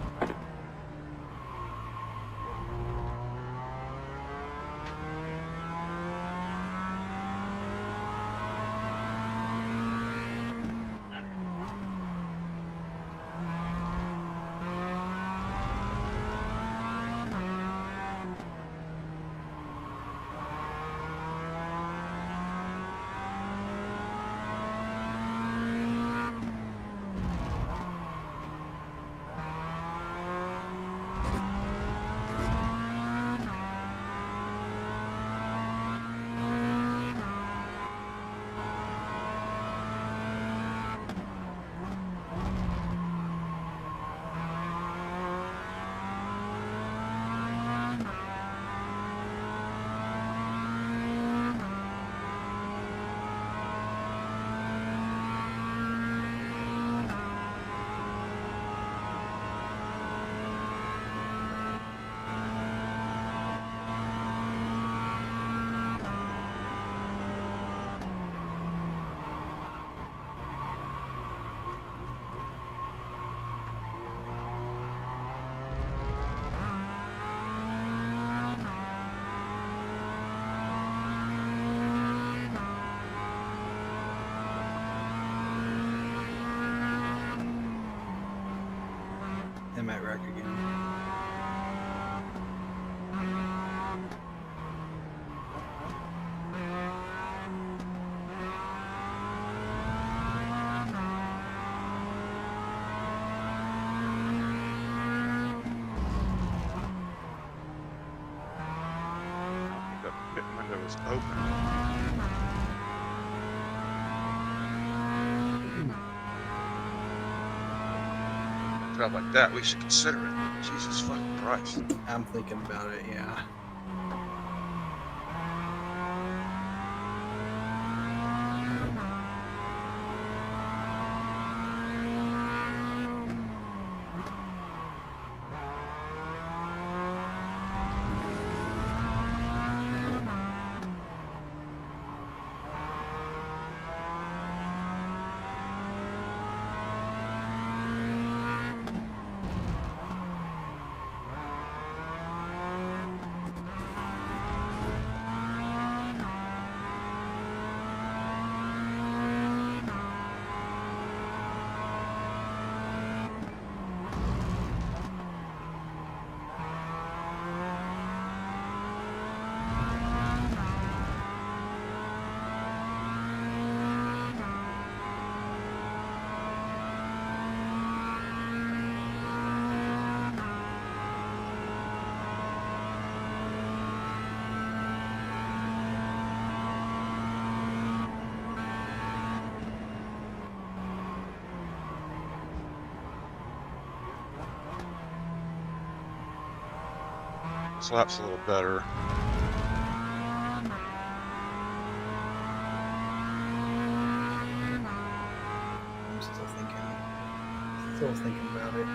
I might wreck again. The pit window is open. Crap like that, we should consider it. Jesus fucking Christ. I'm thinking about it, yeah. This lap's a little better. I'm still thinking about it.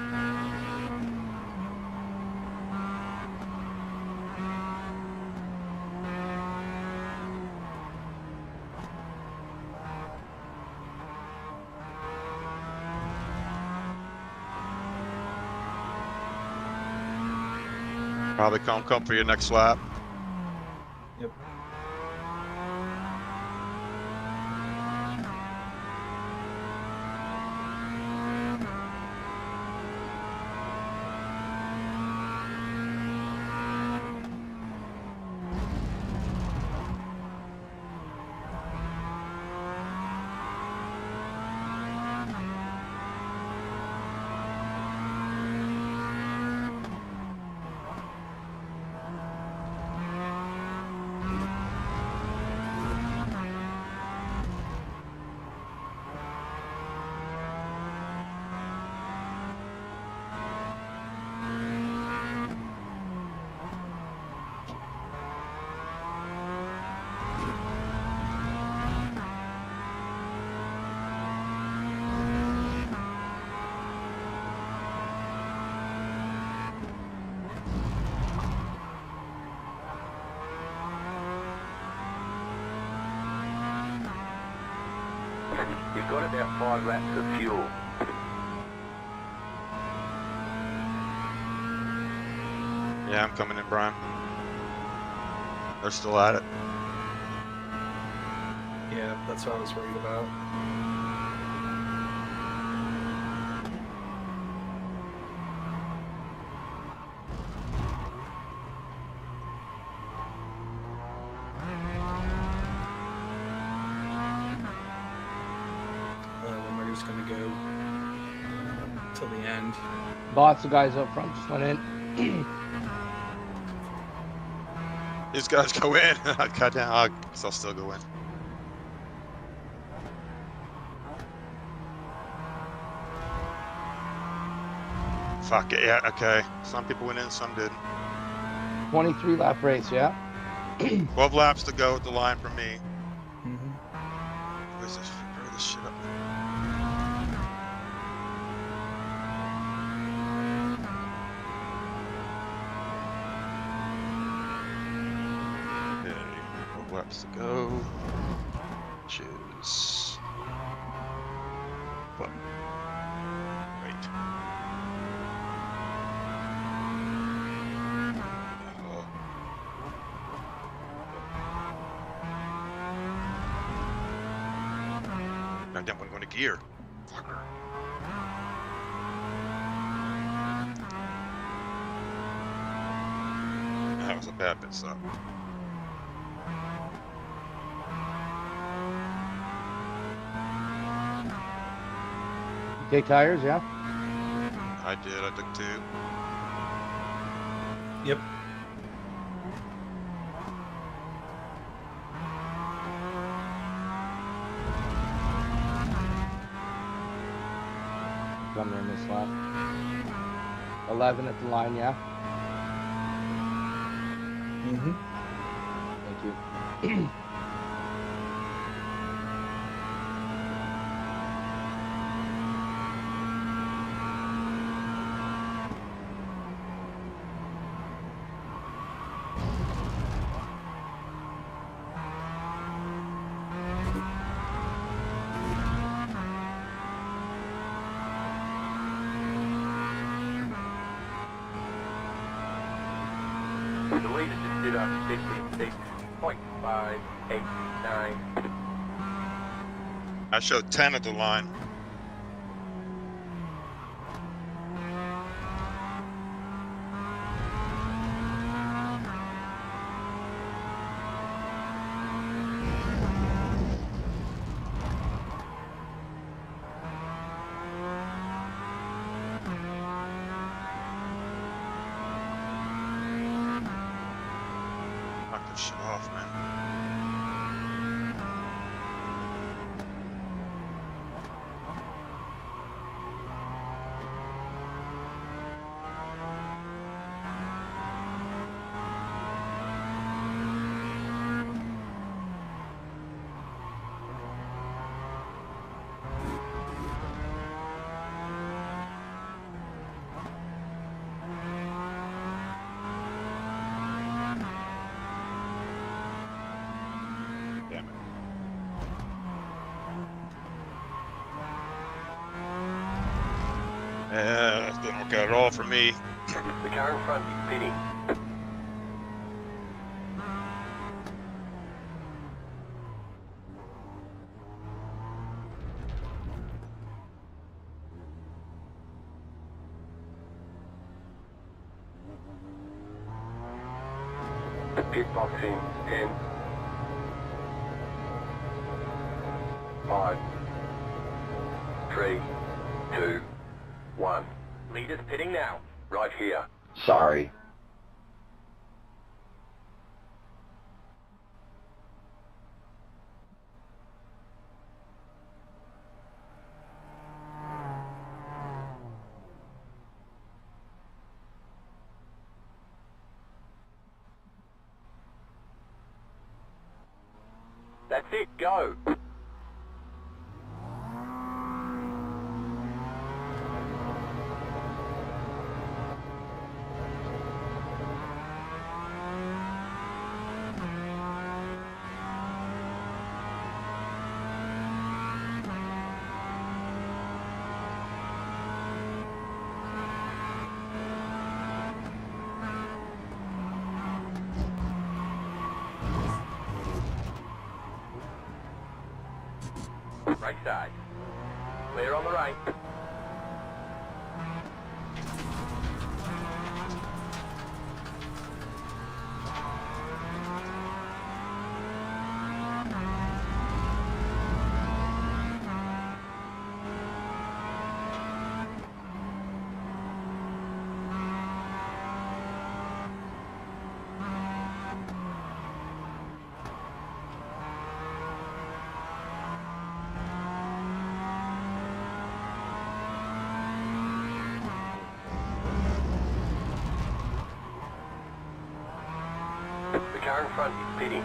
Probably come for your next lap. Yep. You've got about 5 laps of fuel. Yeah, I'm coming in, Brian. They're still at it. Yeah, that's what I was worried about. Then we're just gonna go till the end. Lots of guys up front just went in. These guys go in. God damn, I guess I'll still go in. Fuck it, yeah, okay. Some people went in, some didn't. 23 lap race, yeah. 12 laps to go at the line for me. Mm-hmm. Where's this? Hurry this shit up. Okay, 12 laps to go. Which is... What? Wait. I don't want to go into gear. Fucker. That was a bad pit stop. You take tires, yeah? I did, I took 2. Yep. Coming in this lap. 11 at the line, yeah? Mm-hmm. Thank you. The leader just did up 56.589. I showed 10 at the line. Knock this shit off, man. Damn it. Yeah, that didn't work out at all for me. The car in front is pitting. The pit box in 10, 5, 3, 2, 1. Leaders pitting now, right here. Sorry. That's it, go. right side. Clear on the right. The car in front is pitting.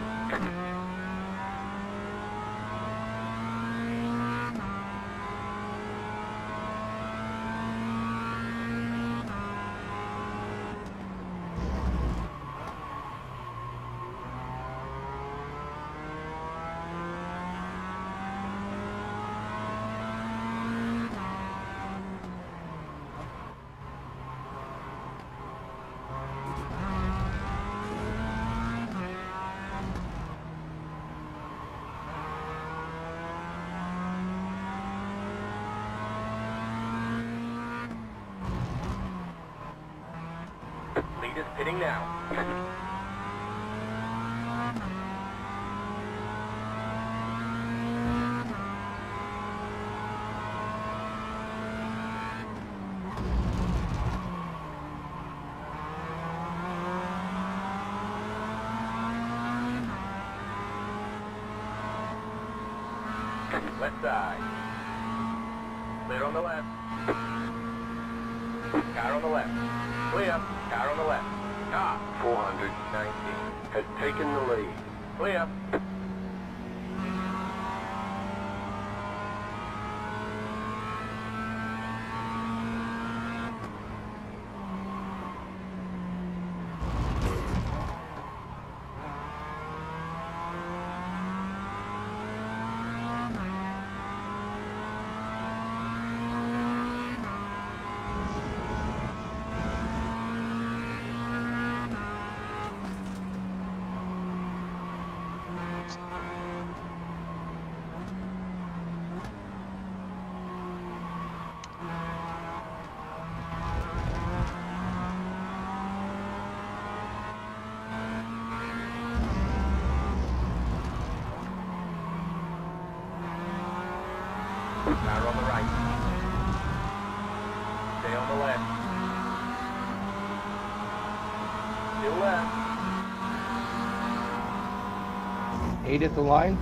Leader's pitting now. Left side. Clear on the left. Car on the left. Clear. Car on the left. Car 490 has taken the lead. Clear. Car on the right. Stay on the left. Still left. 8 at the line.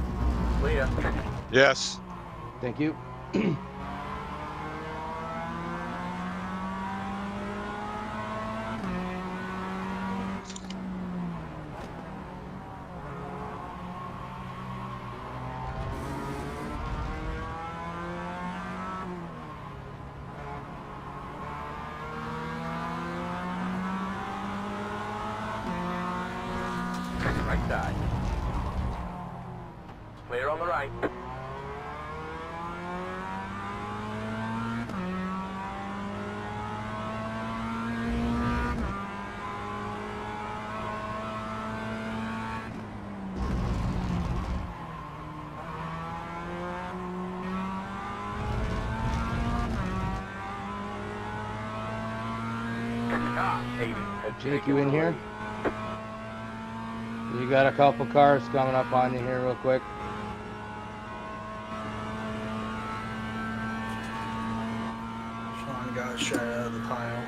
Clear. Yes. Thank you. Right side. Clear on the right. Car 80 has Jake, taken you in the here? lead. You got a couple cars coming up on you here real quick. Sean got shot out of the pile.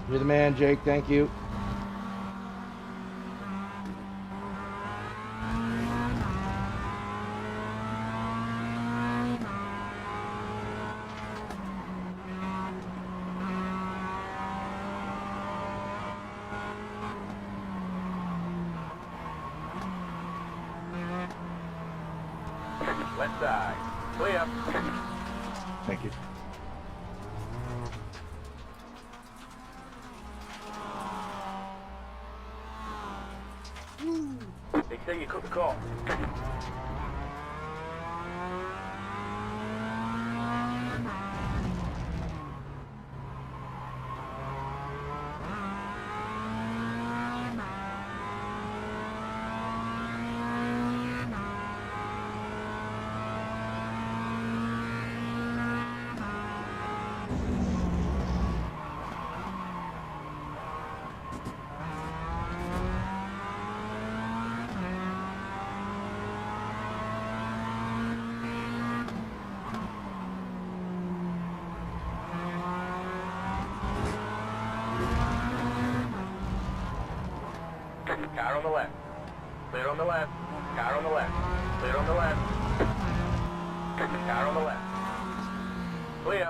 You're the man, Jake. Thank you. Left side. Clear. Thank you. They say you cook the call. Car on the left. Clear on the left. Car on the left. Clear on the left. Car on the left. Clear.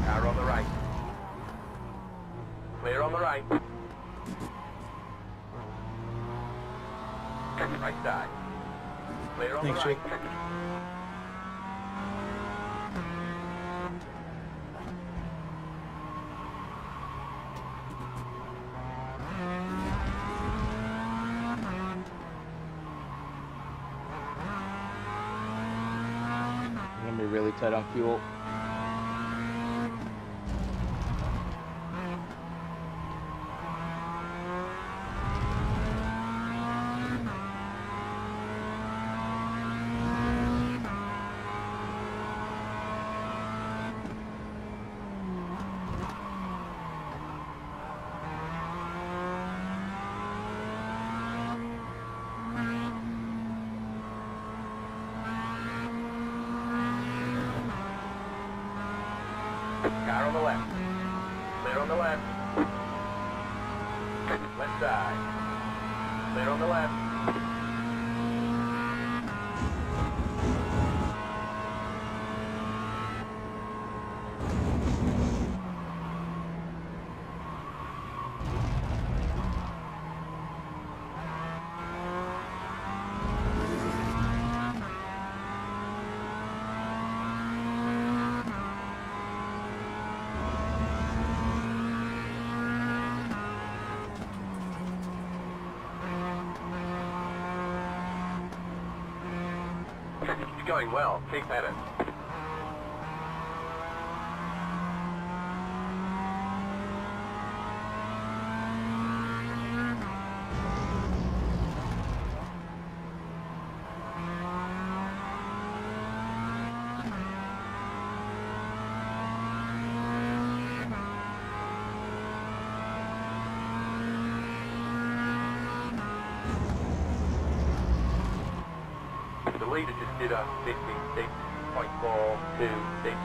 Car on the right. Clear on the right. Right side. Clear on Thanks, the right. Jake. I'm gonna be really tight on fuel. Car on the left. Clear on the left. Left side. Clear on the left. It's going well. Keep at it. The leader just did a 56.426.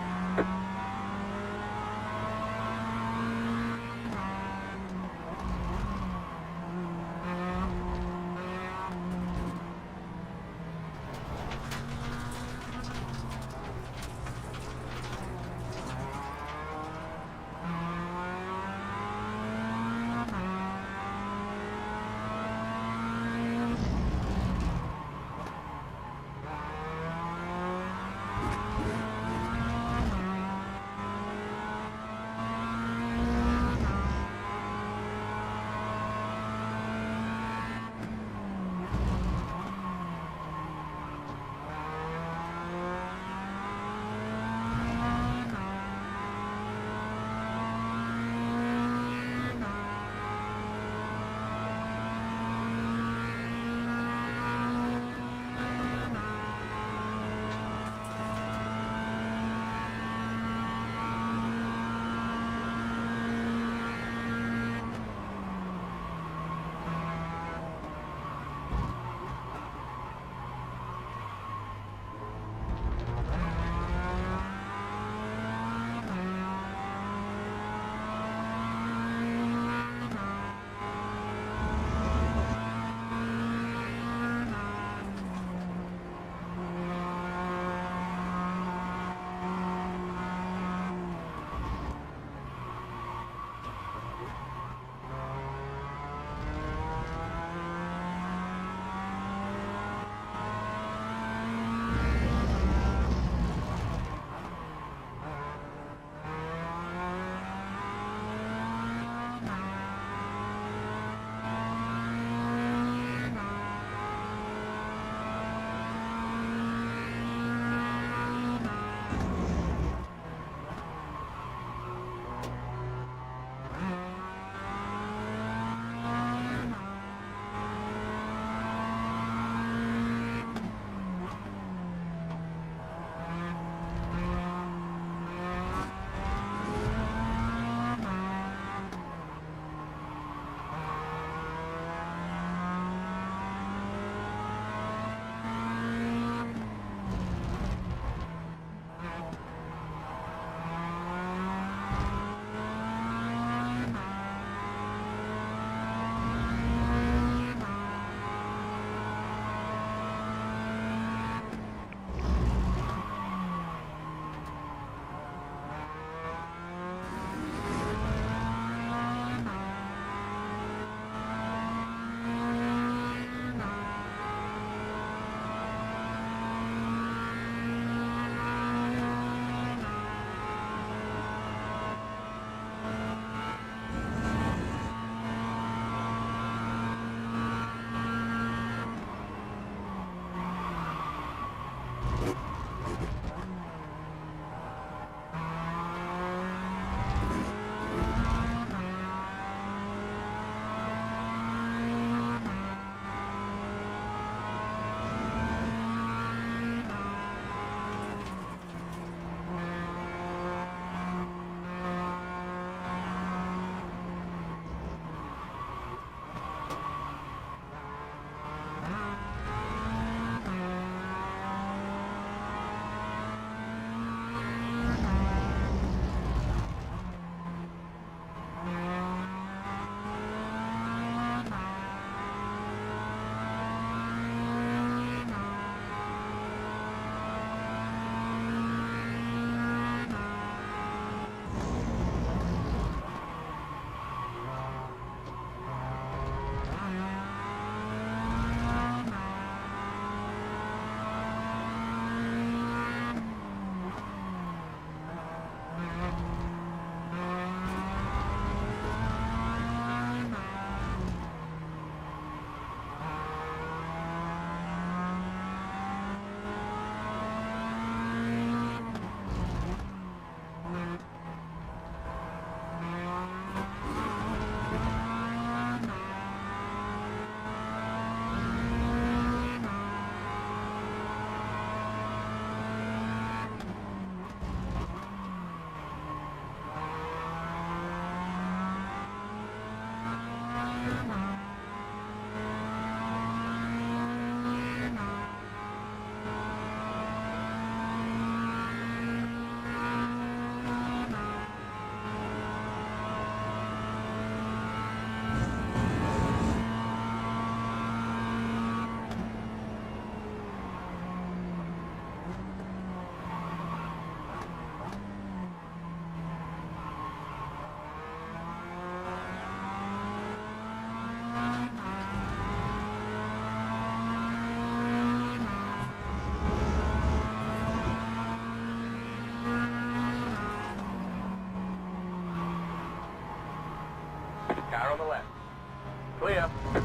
Clear.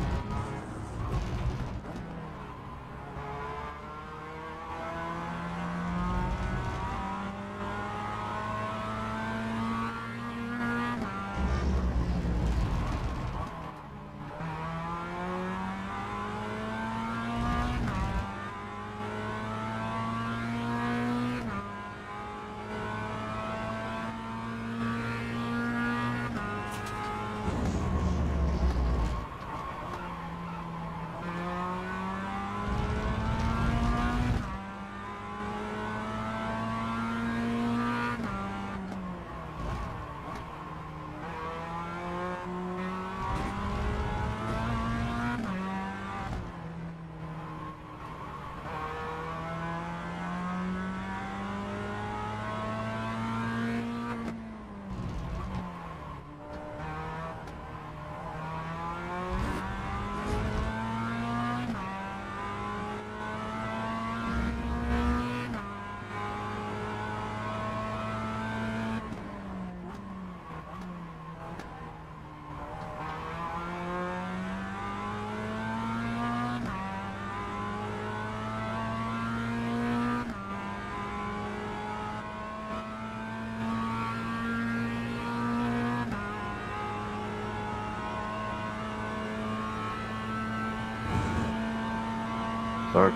Start.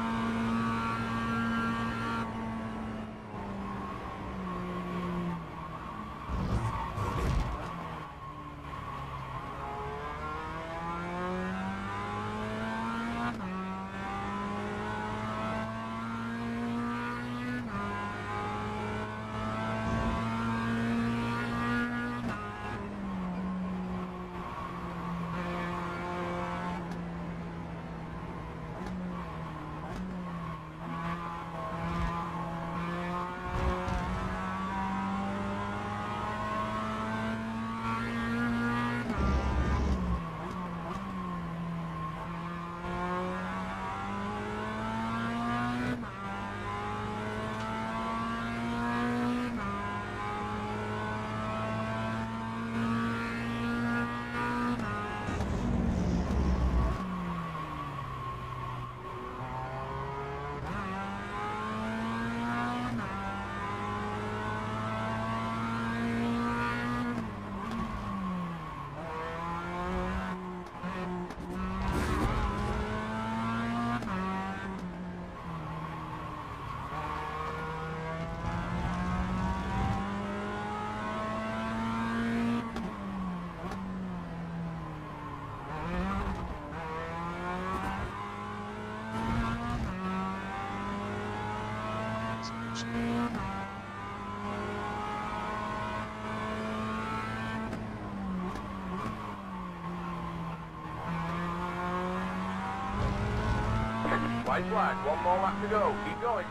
White flag, one more lap to go. Keep going.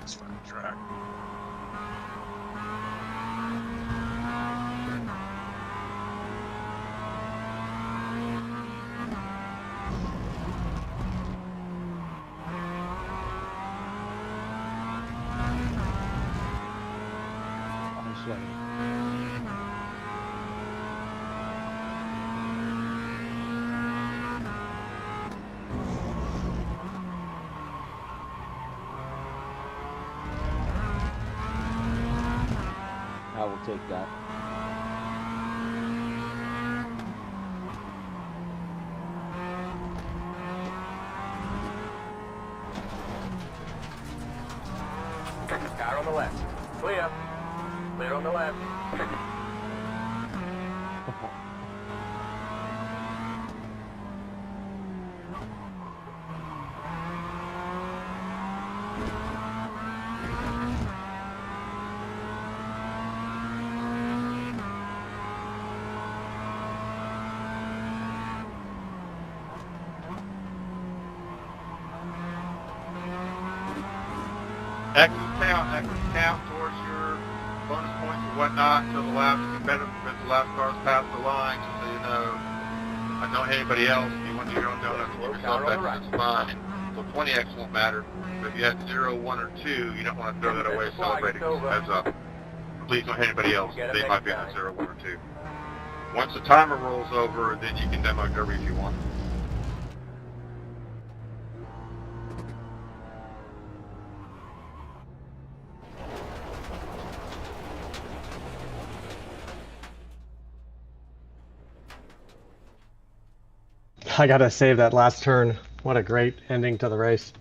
It's fun track. I will take that. Car on the left. Clear. Clear on the left. X's count towards your bonus points and whatnot until the last competitor prevents the last cars past the line, just so you know. I know anybody else, if you want to do your own donuts, give yourself X, that's fine. So 20X won't matter. But if you had 0, 1, or 2, you don't want to throw that away celebrating. Heads up. Please don't hit anybody else. They might be on 0, 1, or 2. Once the timer rolls over, then you can demo Derby if you want. I gotta save that last turn. What a great ending to the race.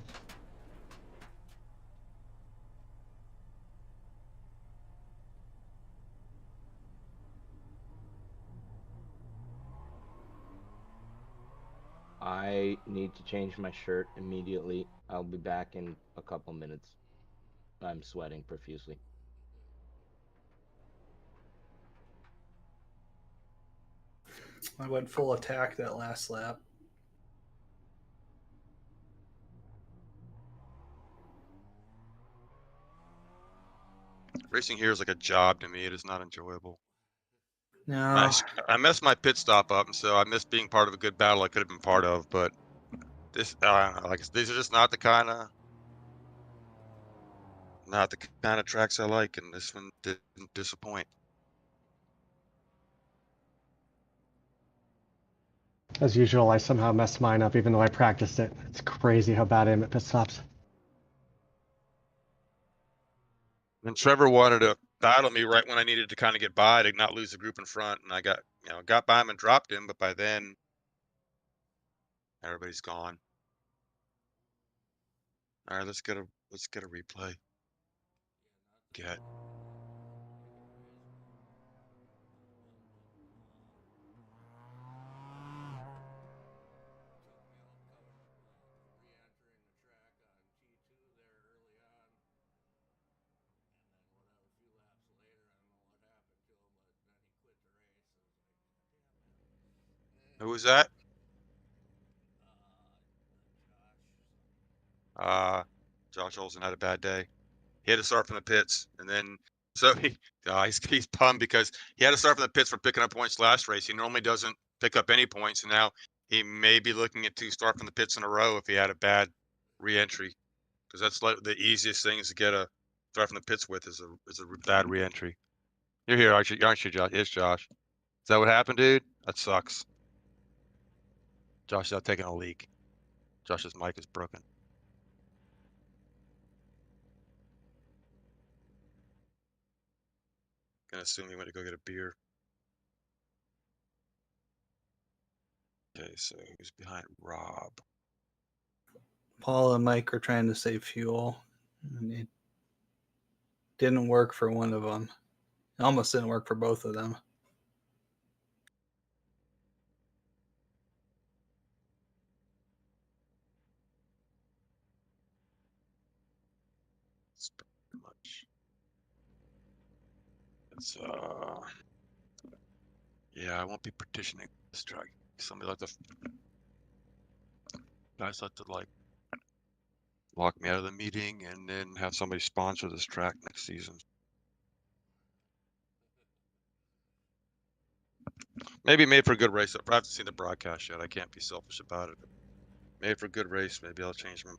I need to change my shirt immediately. I'll be back in a couple minutes. I'm sweating profusely. I went full attack that last lap. Racing here is like a job to me. It is not enjoyable. No. I messed my pit stop up, and so I missed being part of a good battle I could have been part of. But this, I don't know, like these are just not the kind of tracks I like, and this one didn't disappoint. As usual, I somehow messed mine up even though I practiced it. It's crazy how bad I am at pit stops. And Trevor wanted to battle me right when I needed to kind of get by to not lose the group in front, and I got by him and dropped him, but by then everybody's gone. All right, let's get a replay. Get. Who was that? Josh Olsen had a bad day. He had to start from the pits, and then so he's pumped because he had to start from the pits for picking up points last race. He normally doesn't pick up any points, and now he may be looking at 2 start from the pits in a row if he had a bad re-entry, because that's like the easiest thing is to get a start from the pits with is a bad re-entry. You're here, aren't you, Josh? It's Josh. Is that what happened, dude? That sucks. Josh is out taking a leak. Josh's mic is broken. Gonna assume he went to go get a beer. Okay, so who's behind Rob? Paul and Mike are trying to save fuel, and it didn't work for one of them. It almost didn't work for both of them. It's pretty much. It's yeah, I won't be partitioning this track. Somebody like to guys like to like lock me out of the meeting and then have somebody sponsor this track next season. Maybe made for a good race. I haven't seen the broadcast yet. I can't be selfish about it. Made for a good race. Maybe I'll change my.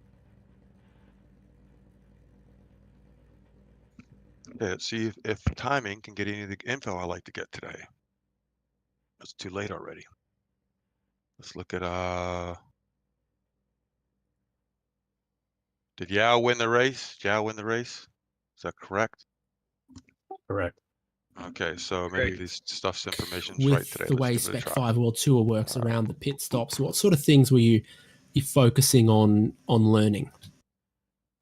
Okay, let's see if timing can get any of the info I like to get today. It's too late already. Let's look at did Yao win the race? Did Yao win the race? Is that correct? Correct. Okay, so maybe this stuff's information's With right today. the way Let's give it a try. Spec-5 World Tour works around the pit stops, what sort of things were you focusing on learning?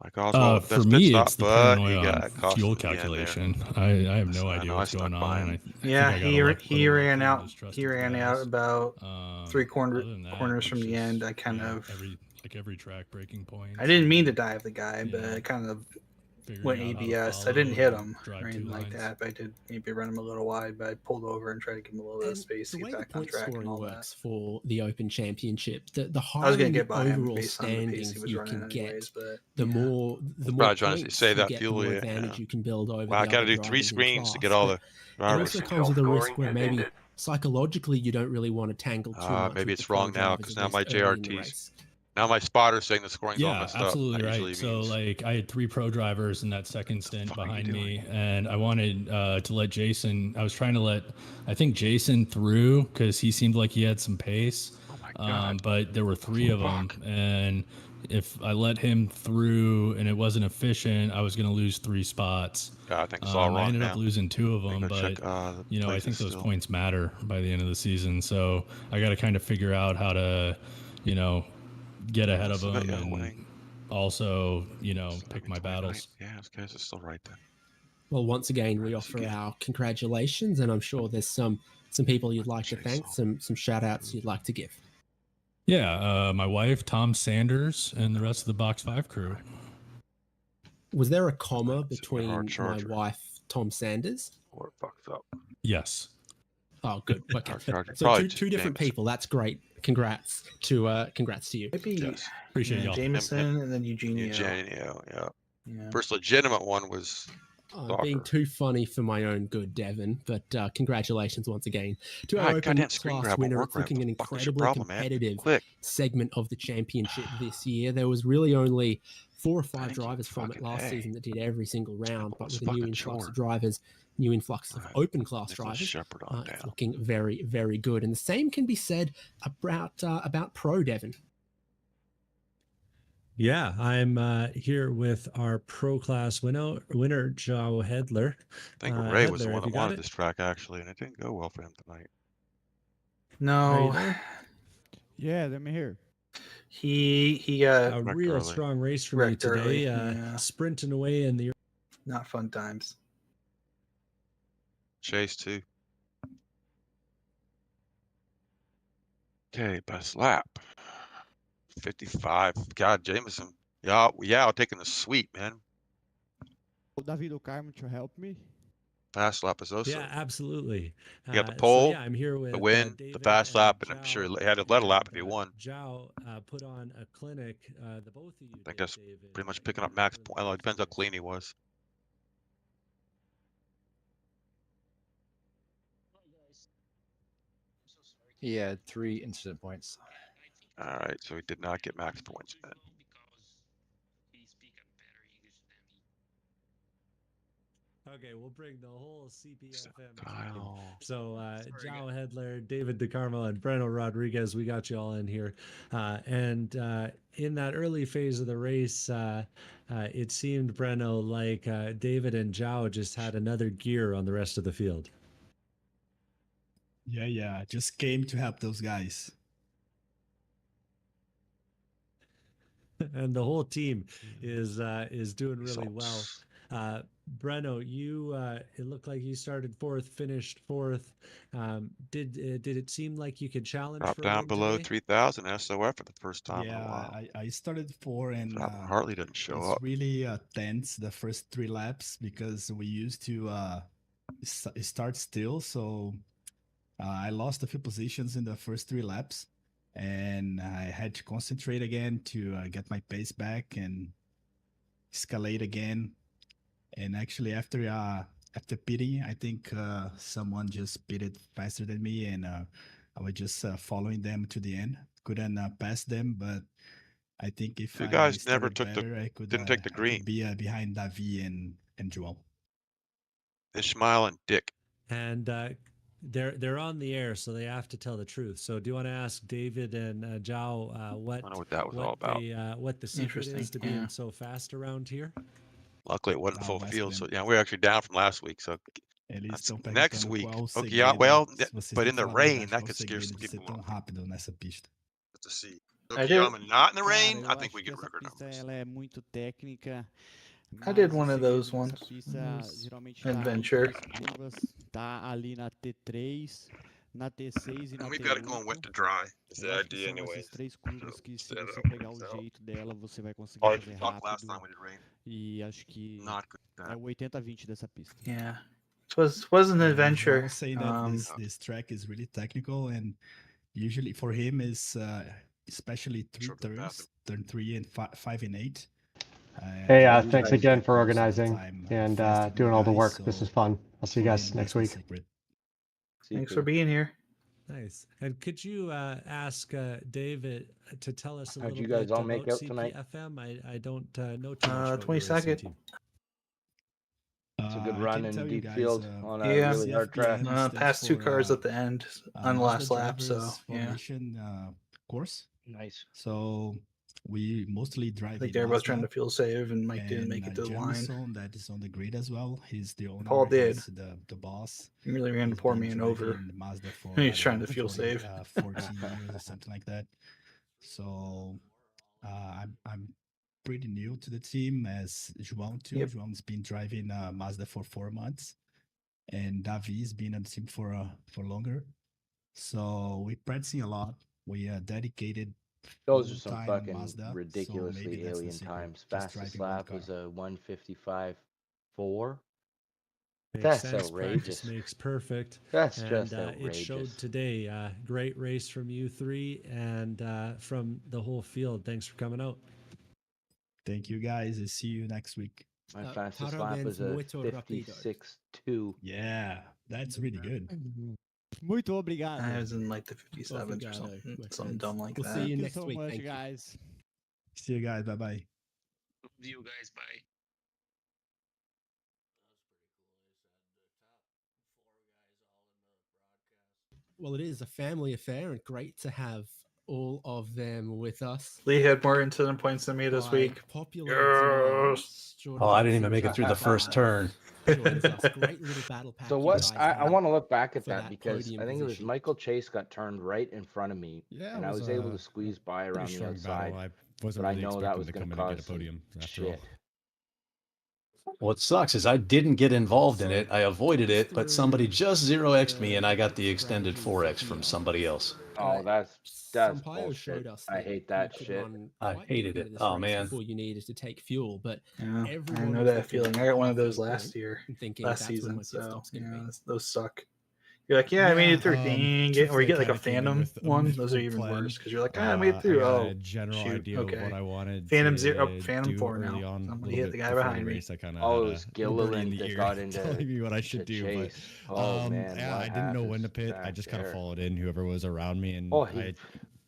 Like Oswald, for me, it's the but paranoia on fuel calculation. I have no idea what's going on. Yeah, he ran out. He ran out about 3 corners from the end. I kind of every track breaking point. I didn't mean to dive the guy, but I kind of went figuring out how to ABS. I follow didn't hit or him or drive two anything like lines. that, but I did maybe run him a little wide. But I pulled over and tried to give him a little bit of And space the to way get the back on point track and scoring all that. works for the Open Championship, the I was higher gonna the get by him overall based on the pace he standings was you running can get, anyways, but the yeah. more Probably trying to points save you that get, the fuel. more Yeah. advantage you can build over Well, I the got to other do 3 drivers in screens to class. get all But the it also drivers. comes with a risk where Scoring has maybe ended. psychologically you don't really want to tangle too much Maybe with the it's pro wrong now drivers, because at now least my early in the JRT's race. now my spotter's saying the scoring's all Yeah, messed up. absolutely That right. usually So means like I had 3 pro drivers in that second stint fuck are you behind me, doing? and I wanted to let Jason. I was trying to let I think Jason through because he seemed like he had some pace. Oh my god! But there were 3 of them, and if I let him through and it wasn't efficient, I was going to lose 3 spots. God, I think it's all I wrong ended now. up losing 2 of Let me them, go but check, the you know I think places those still. points matter by the end of the season. So I got to kind of figure out how to, you know, get ahead of Still got them you and winning. also, you know, Still pick got my 29. battles. Yeah, this guy's still right then. Well, once again, we Try this offer again. our congratulations, and I'm sure there's some people you'd like to Chase thank, on. some shout outs you'd like to give. Yeah, my wife, Tom Sanders, and the rest of the Box 5 crew. Was there a comma It's a hard between my charger. wife, Tom Sanders? Or it fucks up. Yes. Oh, good. Okay. Hard charger. So Probably two different Jameson. people. That's great. Congrats to you. Maybe Yes. Appreciate y'all. Jameson and then Eugenio. Eugenio, yeah. Yeah. First legitimate one was I'm being too funny for my own good, Devin, but congratulations once again to our God, open goddamn screen class grab won't winner. work It's right. looking an What the fuck was your incredibly problem, man? competitive Click. segment of the championship this year. There was really only 4 or 5 Thank you, drivers from it fucking last A. season that did every single round, but It's with a new fucking influx chore. of drivers, new influx of open class Nicholas drivers, Shepard on it's down. looking very, very good. And the same can be said about pro, Devin. Yeah, I'm here with our pro class winner Joe Hedler. I think Ray was the Hedler, one have that you got wanted it? this track actually, and it didn't go well for him tonight. No. Are you there? Yeah, let me hear. He got A real early. strong race from you wrecked early. today. Yeah. Sprinting away in the Not fun times. Chase too. Okay, best lap. 55. God, Jameson. Yeah, I'll take the sweep, man. David Carmen to help me. Fast lap is also. Yeah, absolutely. You got the So pole, yeah, I'm here with the win, the David fast and lap, and I'm Zhao, sure he had to let a lap if he and, won. Zhao put on a clinic. The both of you. I think that's pretty much picking up max point. Well, it depends how clean he was. He had 3 incident points. All right, so he did not get max points, man. Okay, we'll bring the whole CPFM. Kyle. So, Zhao Hedler, David DeCarmo, and Breno Rodriguez, we got you all in here. And in that early phase of the race, it seemed, Breno, like David and Zhao just had another gear on the rest of the field. Yeah, just came to help those guys. And the whole team is doing really well. Breno, you it looked like you started 4th, finished 4th. Did it seem like you could challenge Drop for a down win below today? 3,000 SOF for the first time in a Yeah, while. I started 4 and Hartley didn't show it's up. really tense the first 3 laps because we used to start still. So I lost a few positions in the first 3 laps, and I had to concentrate again to get my pace back and escalate again. And actually, after pitting, I think someone just pitted faster than me, and I was just following them to the end. Couldn't pass them, but I think if You I guys never started took better, didn't take the I green. could be behind Davi and Joel. Ishmael and Dick. And they're on the air, so they have to tell the truth. So do you want to ask David and Zhao what I know what that was all about. what the secret Interesting, is to being so fast around here? Luckily, it wasn't I'll full ask field, them. so yeah, we're actually down from last week. So Eles that's estão next perguntando week. qual o Okay, yeah, segredo, well, se vocês but têm in the que falar a rain, verdade, that qual o could scare segredo some de ser people tão off. rápido nessa pista. To see. I did- Okayama not in the rain. Cara, I eu think acho we que get essa record pista numbers. ela é muito técnica. I did Mas one o of those segredo dessa ones. pista geralmente tá Adventure. entre as curvas, tá ali na T3, na T6 e na And we've got it going wet T8. to dry. Is Eu the acho que idea, são anyways. essas três curvas que, se Set você up, pegar o so. jeito dela, você vai conseguir Oh, fazer we talked last rápido. time when it rained. E acho que Not good at é that. o 80-20 dessa pista. Yeah. Was an Yeah, adventure. João saying that this track is really technical, and usually for him is especially three turns, turn 3 and 5 and 8. Hey, He thanks usually again get for most of the organizing time and faster than doing you all the guys, work. This so is fun. I'll see you for guys him, next that's no week. secret. Thanks for being here. Nice. And could you ask David to tell us a How'd little you guys bit all about make out tonight? CPFM? I don't know too much about your racing 22nd. team. It's a good I run can tell in you deep guys, field on a Yeah. really hard track. CFDM stands Past 2 for, cars at the end on the Mazda last lap, so Drivers yeah. Formation course. Nice. So we mostly drive I think in they're both trying Mazda. to feel safe, and Mike didn't make it And to the line. Jamison, that is on the grid as well. He's the owner. Paul did. He's the boss. He really ran He's poor been man over. driving Mazda for He's I trying don't to know, feel 40, safe. 14 years or something like that. So I'm pretty new to the team, as João too. Yep. João's been driving Mazda for 4 months, and Davi's been on the team for longer. So we're practicing a lot. We are dedicated. Those are some full-time fucking Mazda, so ridiculously maybe that's the alien secret, times. just Fastest driving one lap car. was a 1:55.4. Makes That's sense. outrageous. Practice makes perfect. That's And just it showed outrageous. today. Great race from you three and from the whole field. Thanks for coming out. Thank you guys. I see you next week. My fastest lap was a 56.2. Yeah, that's really good. Muito obrigado. I was in like the 57s or something. Something dumb like We'll that. see you next week. Thank you, guys. See you guys. Bye bye. See you guys. Bye. Well, it is a family affair, and great to have all of them with us. Lee had more incident points than me this By week. popular Yes. demand, Oh, I didn't even make it through the first turn. joins us. Great little battle pack. So you what? guys I have want to look back at for that because podium I think it was position. Michael Chase got turned right in front of me, Yeah, and it I was was able a to squeeze by pretty around the strong outside. battle. I wasn't but really I know that expecting was to going come to in and get cause a some podium after all. shit. What sucks is I didn't get involved in it. I avoided it, but somebody just 0x'd me and I got the extended 4x from somebody else. Oh, that's Sampaio bullshit. showed us I that hate you that could shit. run I quite hated good it. in this Oh, race man. before you needed to take fuel, but Yeah, I everyone know was that looking feeling. I at got one of halfway those last point year, and thinking last that's when season. my pit So stop's going to be. those suck. You're like, yeah, I made it through. Dang it! Or you get like a phantom one. Those are even worse because you're like, I made it through. I got Oh, a general shoot. idea Okay. of what I wanted Phantom to 0, Phantom do 4 early now. on. Somebody a hit little the bit guy before behind the me. race. I kind of Oh, it had was a little birdie in Gilliland the that ear got into telling me what I should do. But Chase. Oh man, yeah, what I didn't know when to happens pit. I back just kind of there? followed in whoever was around me, and Oh, I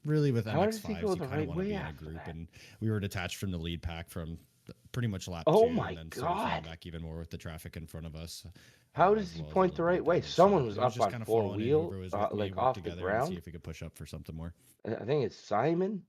really with how does he MX5s, go you the kind of right want to way be in a after group, that? and we were detached from the lead pack from pretty much lap Oh 2, my and then started falling God. back even more with the traffic in front of us. How as does he well as a point the little bit right of way? power. Someone So was it was up just on kind of four falling in. wheel, Whoever was with me, like work off the together and see ground. if we could push up for something more. I think it's Simon.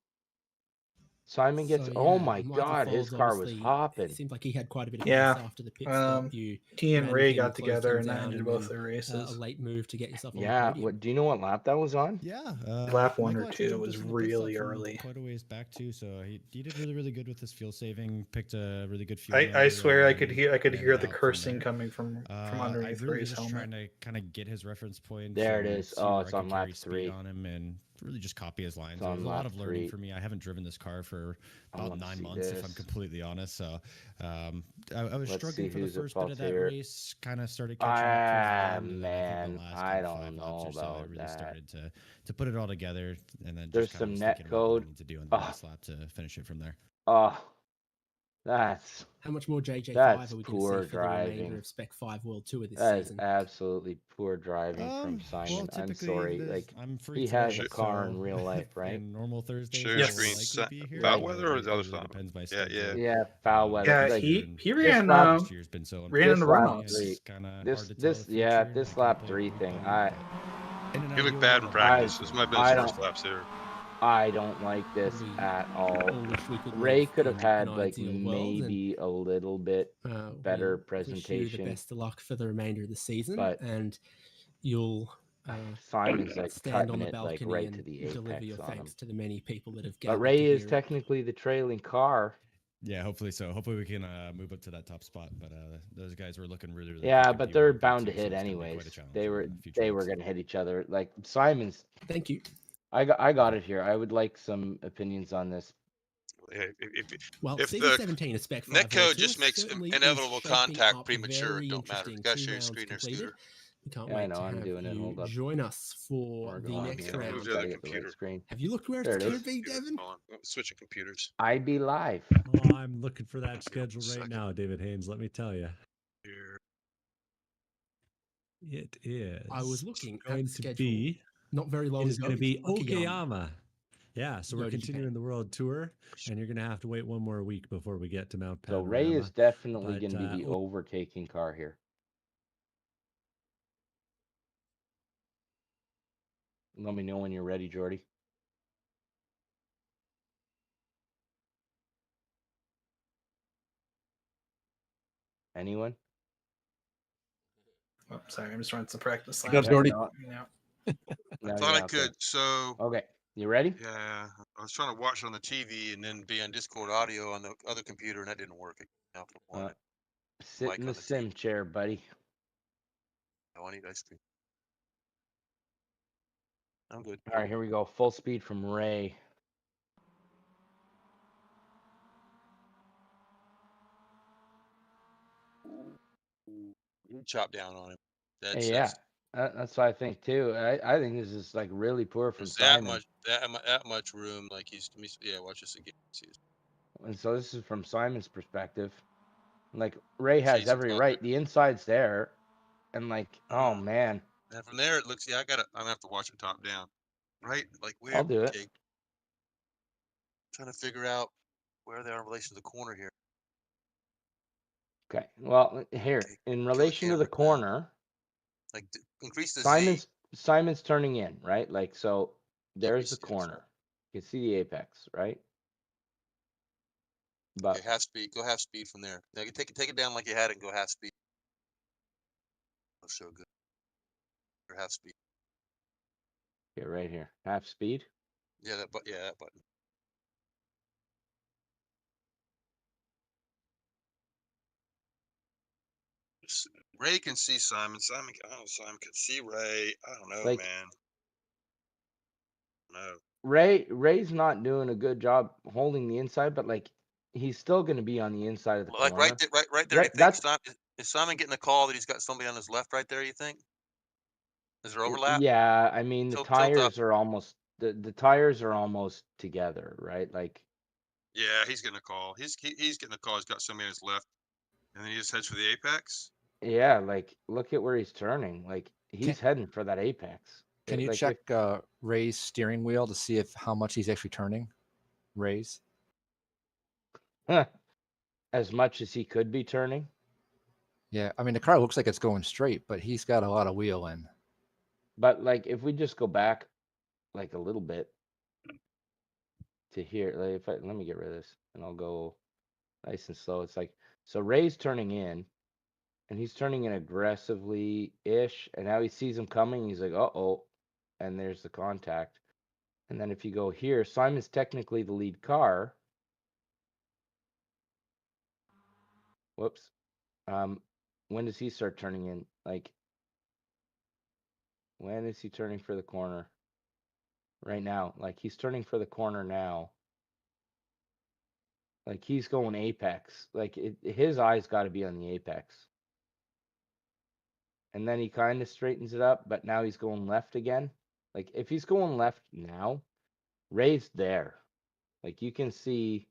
Simon gets. So, Oh yeah, my Michael God, his Falls car was obviously, hopping. it seemed like he had quite a bit of Yeah. gas after the pit stop. You T and ran Ray him, got closed together him and that down, ended and both then their a races. late move to get yourself on the Yeah. podium. What? Do you know what lap that was on? Yeah, Lap 1 Michael or actually 2 jumped was us in the pit stop really from early. quite a ways back too, so he did really good with his fuel saving. Picked a really good fuel. I swear I could hear ran the it out from cursing there. coming from I underneath really Ray's was just helmet. trying to kind of get his reference point. There it and is. see Oh, where it's I on could lap carry speed 3. on him and really just copy his lines. It's It on was a lot lap of learning 3. for me. I haven't driven this car for I about want to 9 see months, if I'm this. completely honest. So I was Let's struggling see for the who's at first bit fault of that here. race. Kind of started catching up towards the Ah, end, and then I think man, the last I kind of 5 don't laps know or so, I about really that. started to put it all together, and then There's just kind some of was net thinking about what I code. need to do on the Oh, last lap to finish it from there. oh, that's How much more JJ5 that's are we going to see poor for the remainder driving. of Spec-5 World Tour this That is season? absolutely poor driving from Well, Simon. I'm typically sorry. Like I'm free he today, has a car so in real life, right? in normal Thursdays Share I Yes. will screen. likely be here. Foul Right. weather or It the other really side? depends my Yeah, schedule. Yeah, foul weather. Yeah, Like he this ran lap, This year's been so ran in the this lap runoffs. 3. It's kind of hard This to tell this the yeah, future. this I can't lap play 3 great thing. though, but in an You look ideal bad in world, practice. This might have been his I first don't laps here. I don't like this We at all all. wish we could Ray live could have in had an like ideal world, and maybe a little bit better we'll wish you the presentation, best of luck for the remainder of the season, but and you'll Simon's like stand cutting on the it like balcony right to and the deliver apex your on him. thanks to the many people that have But gathered Ray to is hear technically the trailing car. Yeah, hopefully so. Hopefully we can move up to that top spot. But those guys were looking really, really Yeah, quick in but P1 they're and bound to P2, so hit it's gonna be anyways. quite a challenge They in were future weeks. going to hit each other. Like Simon's. Thank you. I got it here. I would like some opinions on this. Well, If Saber the 17, a Spec-5 netcode horse, just makes certainly inevitable is shaping contact up premature, very it don't matter. interesting. Gotta 2 show your rounds screen or completed. scooter. We can't Yeah, I wait know, to I'm have doing it. you Hold up. join us for We're the going next here. round. Move to the other Gotta get the right computer. screen. Have you looked where There it's it going is. to be, Devin? Hold on. Switching computers. I be live. Oh, I'm looking for that schedule right now, David Haynes. Let me tell you. Here. It is. I was looking at going the to schedule be. not very long It is ago. going to be It's Okayama. Okayama. Yeah, so we're Go to Japan. continuing the world tour, and you're going to have to wait one more week before we get to Mount So Panorama. Ray is definitely but, going to be the overtaking car here. Let me know when you're ready, Jordy. Anyone? Oh, sorry, I'm just running some practice Good, laps. Jordy. Yeah. No, Thought I you're could. okay. So Okay, you ready? yeah, I was trying to watch it on the TV and then be on Discord audio on the other computer, and that didn't work. Now I wanted Sit mic in the on the sim chair, buddy. I need ice cream. I'm good. All right, here we go. Full speed from Ray. You chop down on him. Hey, yeah, that's what I think too. I think this is like really poor from There's that Simon. that much room. Like yeah. Watch this again. See this. And so this is from Simon's perspective. Like Ray has Sees him every coming. right. The inside's there, and like, oh man, And from there, it looks. Yeah, I'm gonna have to watch it top down. Right? Like where? I'll do it. Okay. Trying to figure out where they are in relation to the corner here. Okay. Well, here in relation to the corner, Like increase the Simon's turning in, right? Like so, there's the corner. You can see the apex, right? But okay, half speed. Go half speed from there. Now take it down like you had it and go half speed. That's so good. Or half speed. okay, right here, half speed. Yeah, that button. Ray can see Simon. Simon can see Ray. I don't know, Like, man. No. Ray's not doing a good job holding the inside, but like he's still going to be on the inside of the Like corner. right there. You think is Simon getting a call that he's got somebody on his left right there? You think? Is there overlap? Yeah, I mean the Tilt tires are almost the tires are almost together, right? Like yeah, he's getting a call. He's getting a call. He's got somebody on his left, and then he just heads for the apex. yeah, like look at where he's turning. Like he's heading for that apex. Can you like check Ray's steering wheel to see if how much he's actually turning? Ray's? As much as he could be turning. Yeah, I mean the car looks like it's going straight, but he's got a lot of wheel in. But like if we just go back like a little bit to here, like if let me get rid of this and I'll go nice and slow. It's like so Ray's turning in and he's turning in aggressively ish, and now he sees him coming, he's like, uh-oh, and there's the contact. And then if you go here, Simon's technically the lead car. Whoops. When does he start turning in? Like, when is he turning for the corner? Right now. Like, he's turning for the corner now. Like, he's going apex. Like, his eyes got to be on the apex. And then he kind of straightens it up, but now he's going left again. Like, if he's going left now, Ray's there. Like, you can see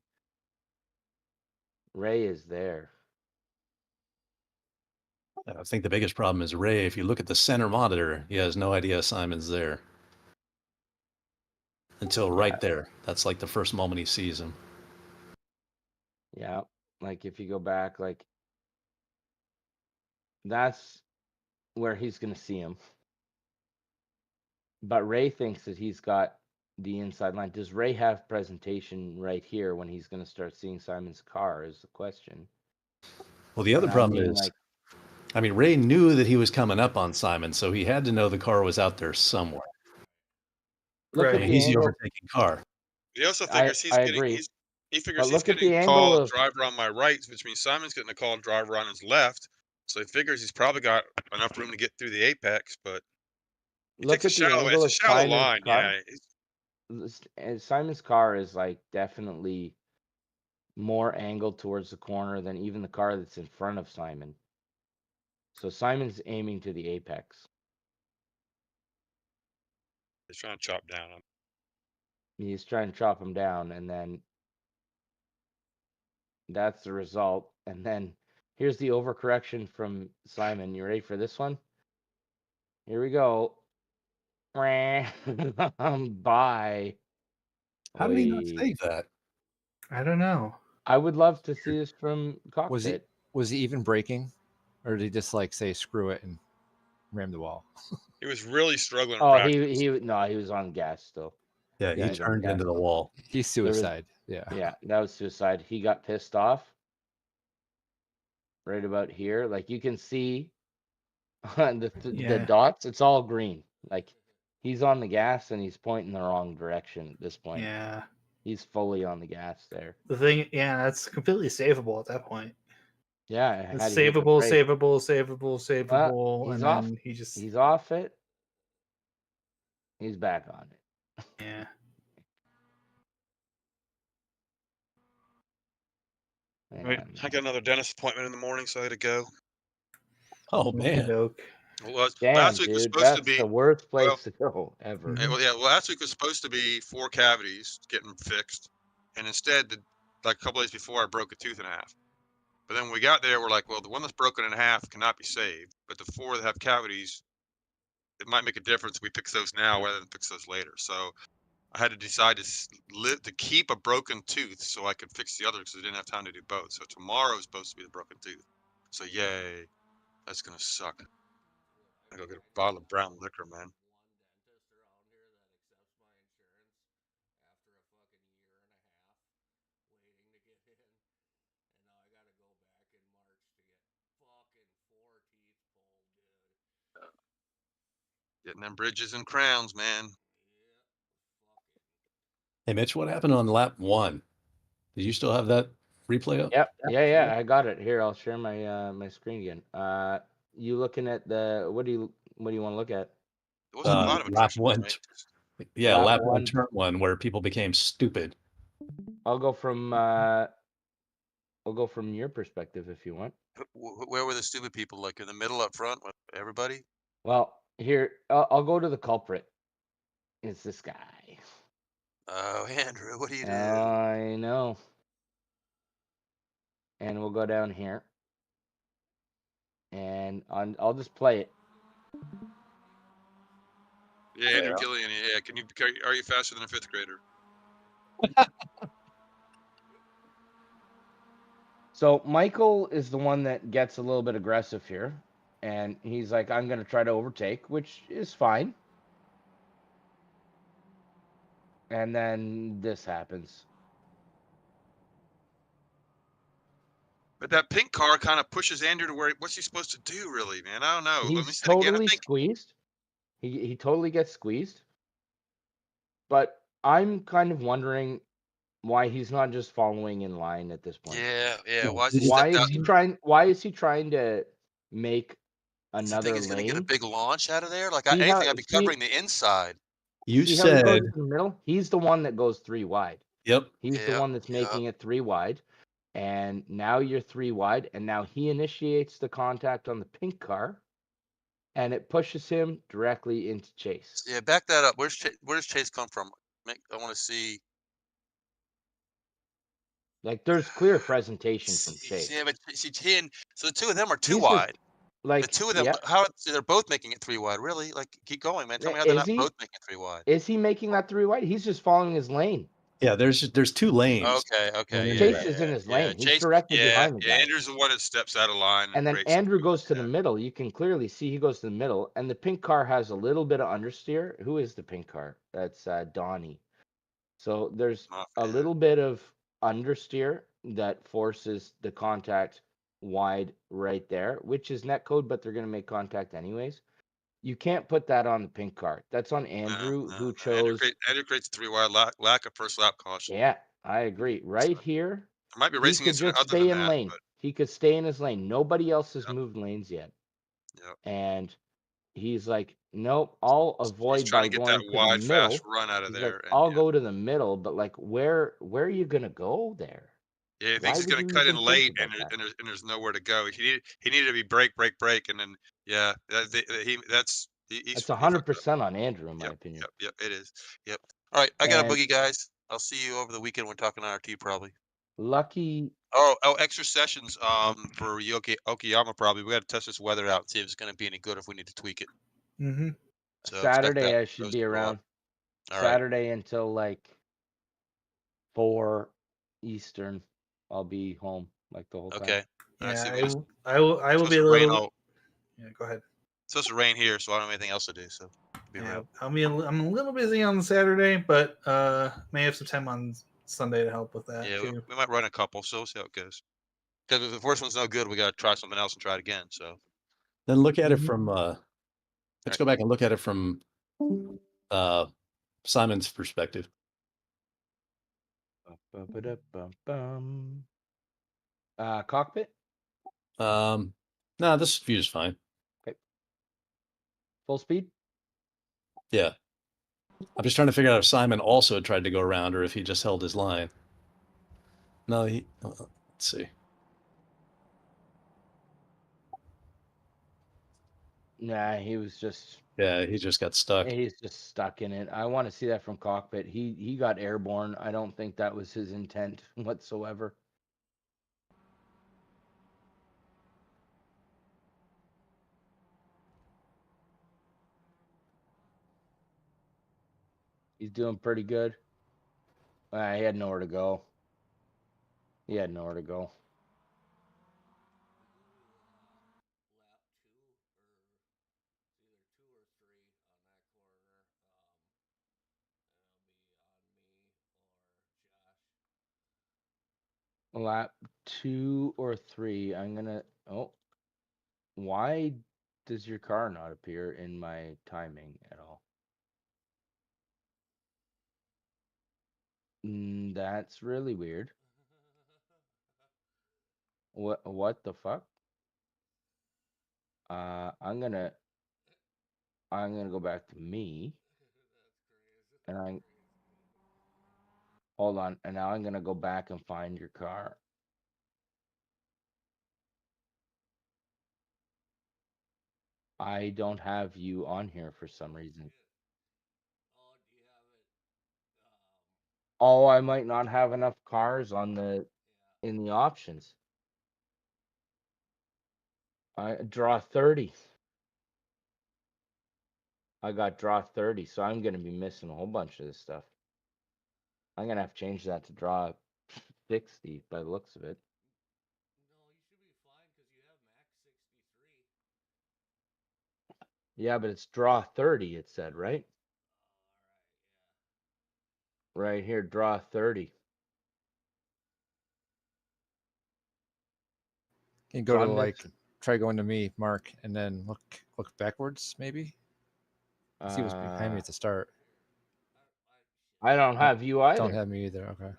Ray is there. I think the biggest problem is Ray. If you look at the center monitor, he has no idea Simon's there. Until right there. That's like the first moment he sees him. Yeah. Like, if you go back, like, that's where he's going to see him. But Ray thinks that he's got the inside line. Does Ray have presentation right here when he's going to start seeing Simon's car is the question. Well, the other problem is, like, I mean, Ray knew that he was coming up on Simon, so he had to know the car was out there somewhere. Look at the he's the angle. overtaking car. He also figures I agree. He figures But he's look at getting the a angle call of driver on my right, which means Simon's getting a call driver on his left. So he figures he's probably got enough room to get through the apex, but he look takes a at the shallow. angle It's a of shallow Simon's line. car. Yeah. And Simon's car is like definitely more angled towards the corner than even the car that's in front of Simon. So Simon's aiming to the apex. He's trying to chop down him. He's trying to chop him down, and then that's the result. And then here's the overcorrection from Simon. You ready for this one? Here we go. Bye. How did he not Oy. save that? I don't know. I would love to see this from cockpit. Was he even braking, or did he just like say screw it and ram the wall? He was really struggling. In Oh, practice. he was on gas still. Yeah, he was on turned gas. into the wall. He's There was- suicide. Yeah. Yeah, that was suicide. He got pissed off. Right about here, like you can see the Yeah. dots. It's all green. Like he's on the gas and he's pointing the wrong direction at this point. Yeah. He's fully on the gas there. The thing, yeah, that's completely savable at that point. Yeah, It's had he hit the savable, brake. savable, He's and off. then he just He's off it. He's back on it. yeah. Right. I got another dentist appointment in the morning, so I had to go. Oh man. Well, Damn, last week was dude, supposed to that's be the worst place well, to go ever. well, last week was supposed to be 4 cavities getting fixed, and instead, like a couple days before, I broke a tooth in half. But then when we got there, we're like, well, the one that's broken in half cannot be saved, but the 4 that have cavities, it might make a difference if we fix those now rather than fix those later. So I had to decide to keep a broken tooth so I could fix the other because I didn't have time to do both. So tomorrow is supposed to be the broken tooth. So yay, that's gonna suck. I go get a bottle of brown liquor, man. Getting them bridges and crowns, man. Hey Mitch, what happened on lap 1? Did you still have that replay up? Yep. Yeah. I got it here. I'll share my my screen again. You looking at the what do you want to look at? There wasn't a lot of Lap attrition, 1. right? Yeah, Lap lap 1, one. turn 1, where people became stupid. I'll go from your perspective if you want. Where were the stupid people? Like in the middle up front with everybody? Well, here I'll go to the culprit. It's this guy. Oh, Andrew, what do you do? I know. And we'll go down here. And I'll just play it. Yeah, Andrew Gillian. Yeah, are you faster than a 5th grader? So Michael is the one that gets a little bit aggressive here. And he's like, I'm going to try to overtake, which is fine. And then this happens. But that pink car kind of pushes Andrew to where. What's he supposed to do, really, man? I don't know. Let me He's say it again. totally squeezed. He totally gets squeezed. But I'm kind of wondering why he's not just following in line at this point. Yeah. Why is he Why is he trying to make another he's lane? gonna get a big launch out of there? Like See anything, how- I'd be see- covering the inside. You See how he goes said, to the middle? He's the one that goes 3 wide. yep. He's the one that's making it 3 wide. And now you're 3 wide, and now he initiates the contact on the pink car, and it pushes him directly into Chase. Yeah, back that up. Where does Chase come from? I want to see. Like there's clear presentation from Chase. Yeah, but see, so the two of them are 2 These are- wide. Like the two of them, yeah. how they're both making it 3 wide? Really? Like, keep going, man. Tell me how they're Is not he? both making 3 wide. Is he making that 3 wide? He's just following his lane. Yeah, there's 2 lanes. Okay. Chase is in his lane. He's directly behind the guy. Andrew's the one that steps out of line. And then breaks Andrew goes to the middle. You can clearly see he goes to the middle. And the pink car has a little bit of understeer. Who is the pink car? That's Donnie. So there's a little bit of understeer that forces the contact wide right there, which is netcode, but they're going to make contact anyways. You can't put that on the pink car. That's on Andrew, who chose. Andrew creates 3 wide lack of first lap caution. Yeah, I agree. Right here, There might be a he racing could incident just other than stay in that, lane. but He could stay in his lane. Nobody else has Yep. moved lanes yet. Yep. And he's like, nope, I'll avoid trying by to get going that to the wide, fast middle. run out of He's there, like, and I'll yeah. go to the middle, but like, where are you gonna go there? Yeah, he Why thinks he's would going you to cut in even think late, about that? and there's nowhere to go. He needed to be break, and then yeah, he's That's he fucked up. 100% on Andrew, in my Yep, opinion. yep, it is. Yep. All right, I got a And boogie, guys. I'll see you over the weekend. We're talking IRT probably. lucky, Oh, extra sessions for Okayama probably. We got to test this weather out, see if it's going to be any good, if we need to tweak it. Mm-hmm. So expect Saturday that. I should Those be to go up. around. All right. Saturday until like 4 Eastern, I'll be home like the whole time. Okay. Yeah, I will be a little. Yeah, go ahead. It's supposed to rain here, so I don't have anything else to do. So be Yeah, around. I'm a little busy on Saturday, but may have some time on Sunday to help with that Yeah, too. we might run a couple, so we'll see how it goes. Because if the first one's no good, we got to try something else and try it again. So Then look at it Mm-hmm. from let's go back and look at it from Simon's perspective. Cockpit? No, this view is fine. Okay. Full speed? Yeah. I'm just trying to figure out if Simon also tried to go around or if he just held his line. No, let's see. Nah, he was just. Yeah, he just got stuck. He's just stuck in it. I want to see that from cockpit. He got airborne. I don't think that was his intent whatsoever. He's doing pretty good. He had nowhere to go. He had nowhere to go. Lap 2 or 3. I'm gonna. Oh, why does your car not appear in my timing at all? That's really weird. What the fuck? I'm gonna go back to me, and hold on, and now I'm gonna go back and find your car. I don't have you on here for some reason. Oh, I might not have enough cars on in the options. I draw 30. I got draw 30, so I'm gonna be missing a whole bunch of this stuff. I'm gonna have to change that to draw 60 by the looks of it. Yeah, but it's draw 30, it said, right? Right here, draw 30. You can go So to I'm like try going to me, Mark, and then look backwards, maybe. See what's behind me at the start. I don't have you either. Don't have me either. Okay.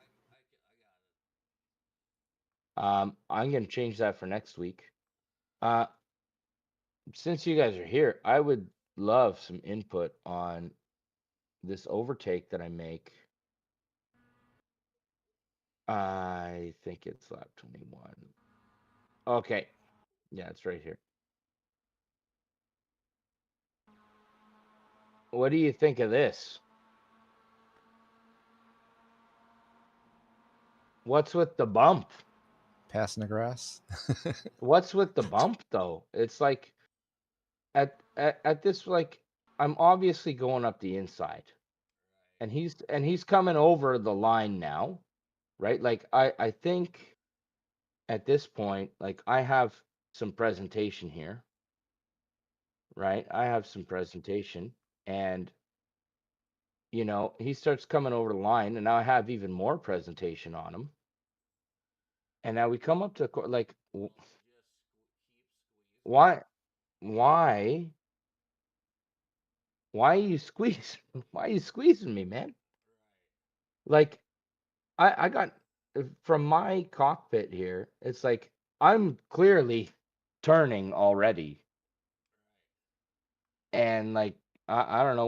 I'm gonna change that for next week. Since you guys are here, I would love some input on this overtake that I make. I think it's lap 21. Okay. Yeah, it's right here. What do you think of this? What's with the bump? Passing the grass. What's with the bump though? It's like at this, like, I'm obviously going up the inside. And he's coming over the line now, right? Like I think at this point, like, I have some presentation here. Right? I have some presentation, and he starts coming over the line, and now I have even more presentation on him. And now we come up to like, why are you squeezing? Why are you squeezing me, man? Like, I got from my cockpit here. It's like I'm clearly turning already, and like I don't know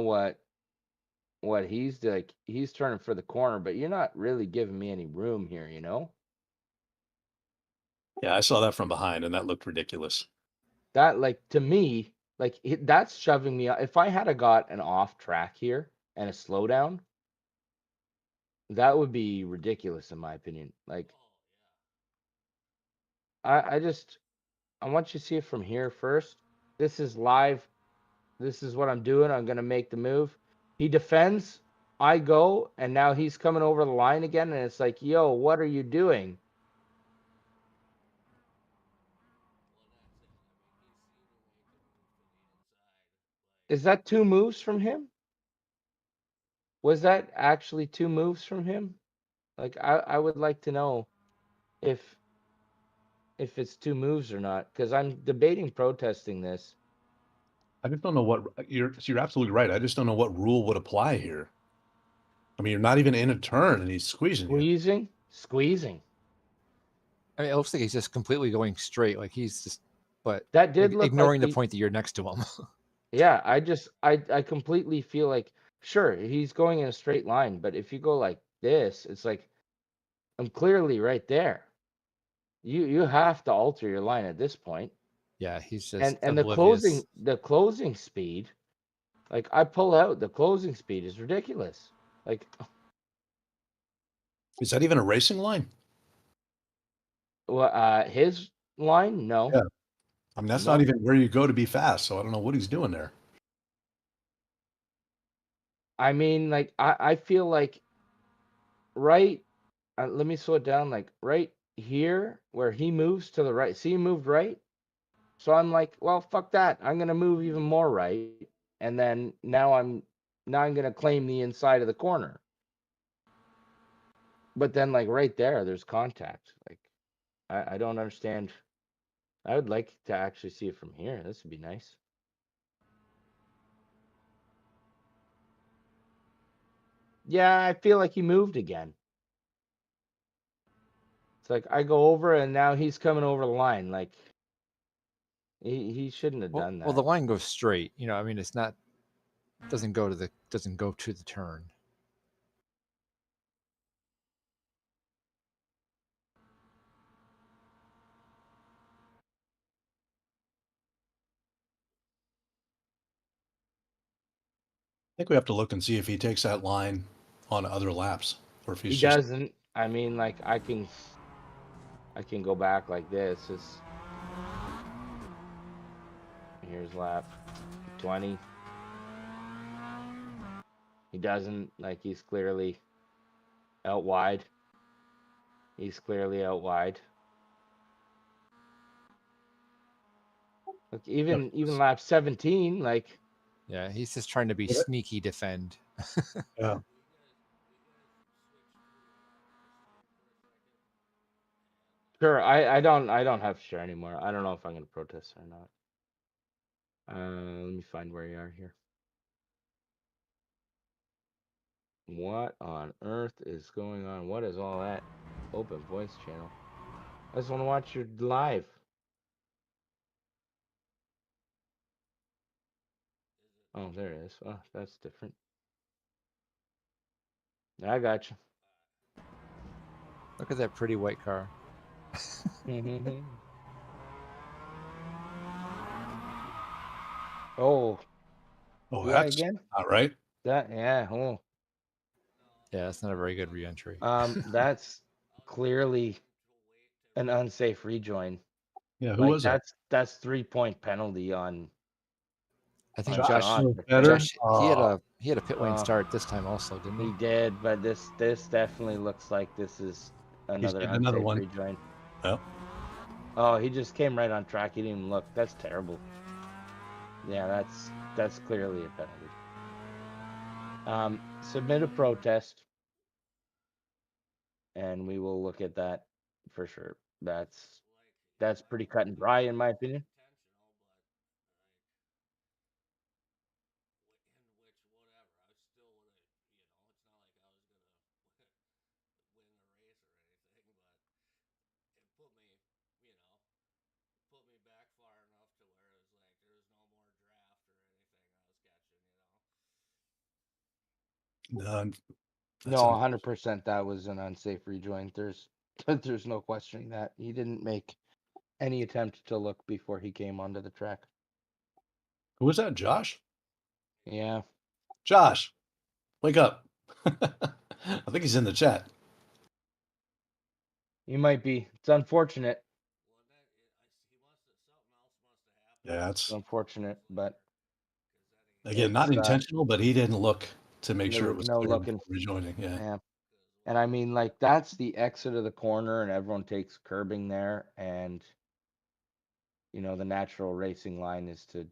what he's like. He's turning for the corner, but you're not really giving me any room here, you know. Yeah, I saw that from behind, and that looked ridiculous. That like to me, like that's shoving me. If I had got an off track here and a slowdown, that would be ridiculous in my opinion. Like I just I want you to see it from here first. This is live. This is what I'm doing. I'm gonna make the move. He defends. I go, and now he's coming over the line again, and it's like, yo, what are you doing? Is that 2 moves from him? Was that actually 2 moves from him? Like I would like to know if it's 2 moves or not, because I'm debating protesting this. I just don't know what you're absolutely right. I just don't know what rule would apply here. I mean, you're not even in a turn, and he's squeezing you. Squeezing. I mean, it looks like he's just completely going straight. Like he's just, but That did look ignoring like the point that you're next to him. Yeah, I completely feel like sure he's going in a straight line, but if you go like this, it's like I'm clearly right there. You have to alter your line at this point. Yeah, he's just And oblivious. the closing speed, like I pull out, the closing speed is ridiculous. Like Is that even a racing line? his line, no. Yeah. I mean, that's No. not even where you go to be fast, so I don't know what he's doing there. I mean, like I feel like right. Let me slow it down. Like right here, where he moves to the right. See, he moved right. So I'm like, well, fuck that. I'm gonna move even more right, and then now I'm gonna claim the inside of the corner. But then, like right there's contact. Like I don't understand. I would like to actually see it from here. This would be nice. Yeah, I feel like he moved again. It's like I go over and now he's coming over the line. Like he shouldn't have done that. Well, the line goes straight. You know, I mean, it's not doesn't go to the turn. I think we have to look and see if he takes that line on other laps, or if he's He just. doesn't. I mean, like I can go back like this. Here's lap 20. He doesn't. Like he's clearly out wide. He's clearly out wide. Look, even lap 17, like Yeah, he's just trying to be sneaky defend. Yeah. sure. I don't have to share anymore. I don't know if I'm gonna protest or not. Let me find where you are here. What on earth is going on? What is all that? Open voice channel. I just want to watch your live. Oh, there it is. Oh, that's different. I got you. Look at that pretty white car. Oh. Oh, Do that's again? not right. That yeah. Oh. Yeah, that's not a very good reentry. That's clearly an unsafe rejoin. Yeah, who was that? That's 3-point penalty on. I think on Josh. Better? Josh, he had a pit lane start this time also, didn't he? He did, but this definitely looks like this is another getting unsafe another one. rejoin. Yep. Oh, he just came right on track. He didn't even look. That's terrible. Yeah, that's clearly a penalty. Submit a protest, and we will look at that for sure. That's pretty cut and dry in my opinion. No, No, 100% that was an unsafe rejoin. There's no questioning that. He didn't make any attempt to look before he came onto the track. Who was that? Josh? Yeah. Josh, wake up. I think he's in the chat. He might be. It's unfortunate. Yeah, It's unfortunate, but again, not it's, intentional, but he didn't look to make there sure it was was no clear looking. before rejoining. Yeah. And I mean, like, that's the exit of the corner, and everyone takes curbing there, and the natural racing line is to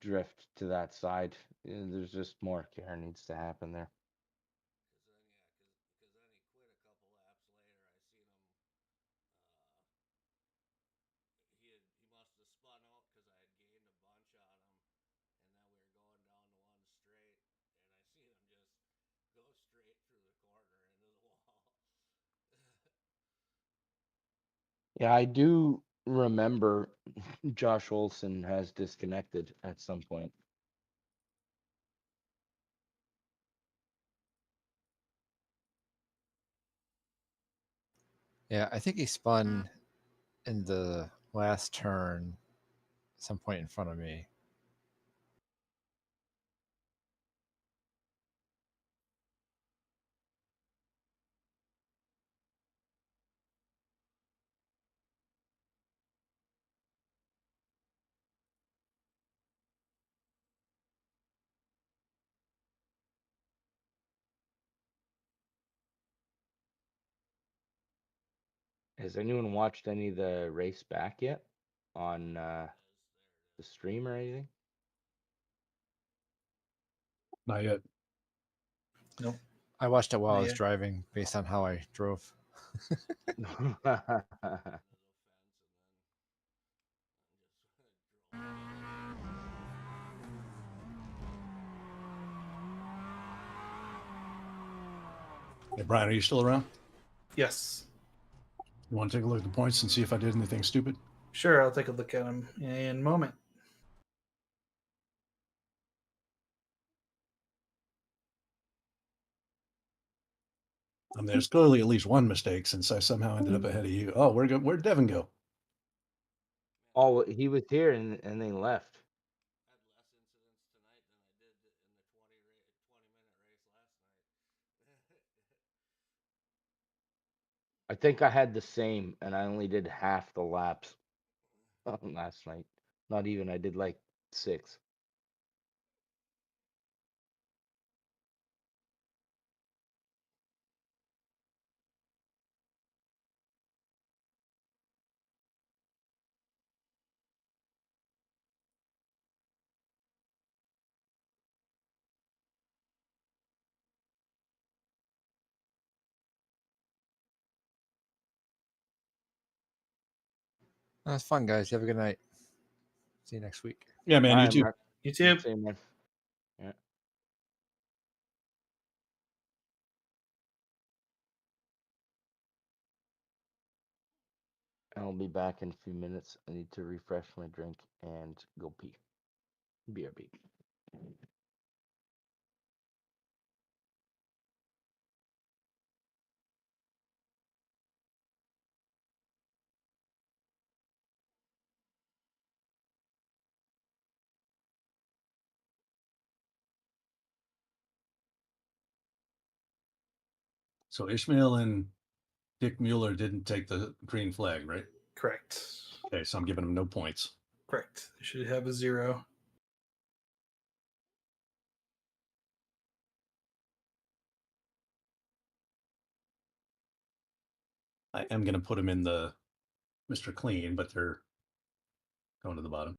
drift to that side. There's just more care needs to happen there. Yeah, I do remember Josh Olson has disconnected at some point. Yeah, I think he spun in the last turn, some point in front of me. Has anyone watched any of the race back yet on the stream or anything? Not yet. Nope. I watched it while Not I was yet. driving based on how I drove. Hey, Brian, are you still around? Yes. You want to take a look at the points and see if I did anything stupid? Sure, I'll take a look at them in a moment. I mean, there's clearly at least one mistake since I somehow ended up ahead of you. Oh, where'd Devin go? Oh, he was here and then left. I think I had the same, and I only did half the laps last night. Not even. I did like 6. That's fun, guys. You have a good night. See you next week. Yeah, man. All You right, too. Mark. You too. Same, man. Yeah. I'll be back in a few minutes. I need to refresh my drink and go pee. BRB. So Ishmael and Dick Mueller didn't take the green flag, right? Correct. Okay, so I'm giving them no points. Correct. They should have a 0. I am going to put them in the Mr. Clean, but they're going to the bottom.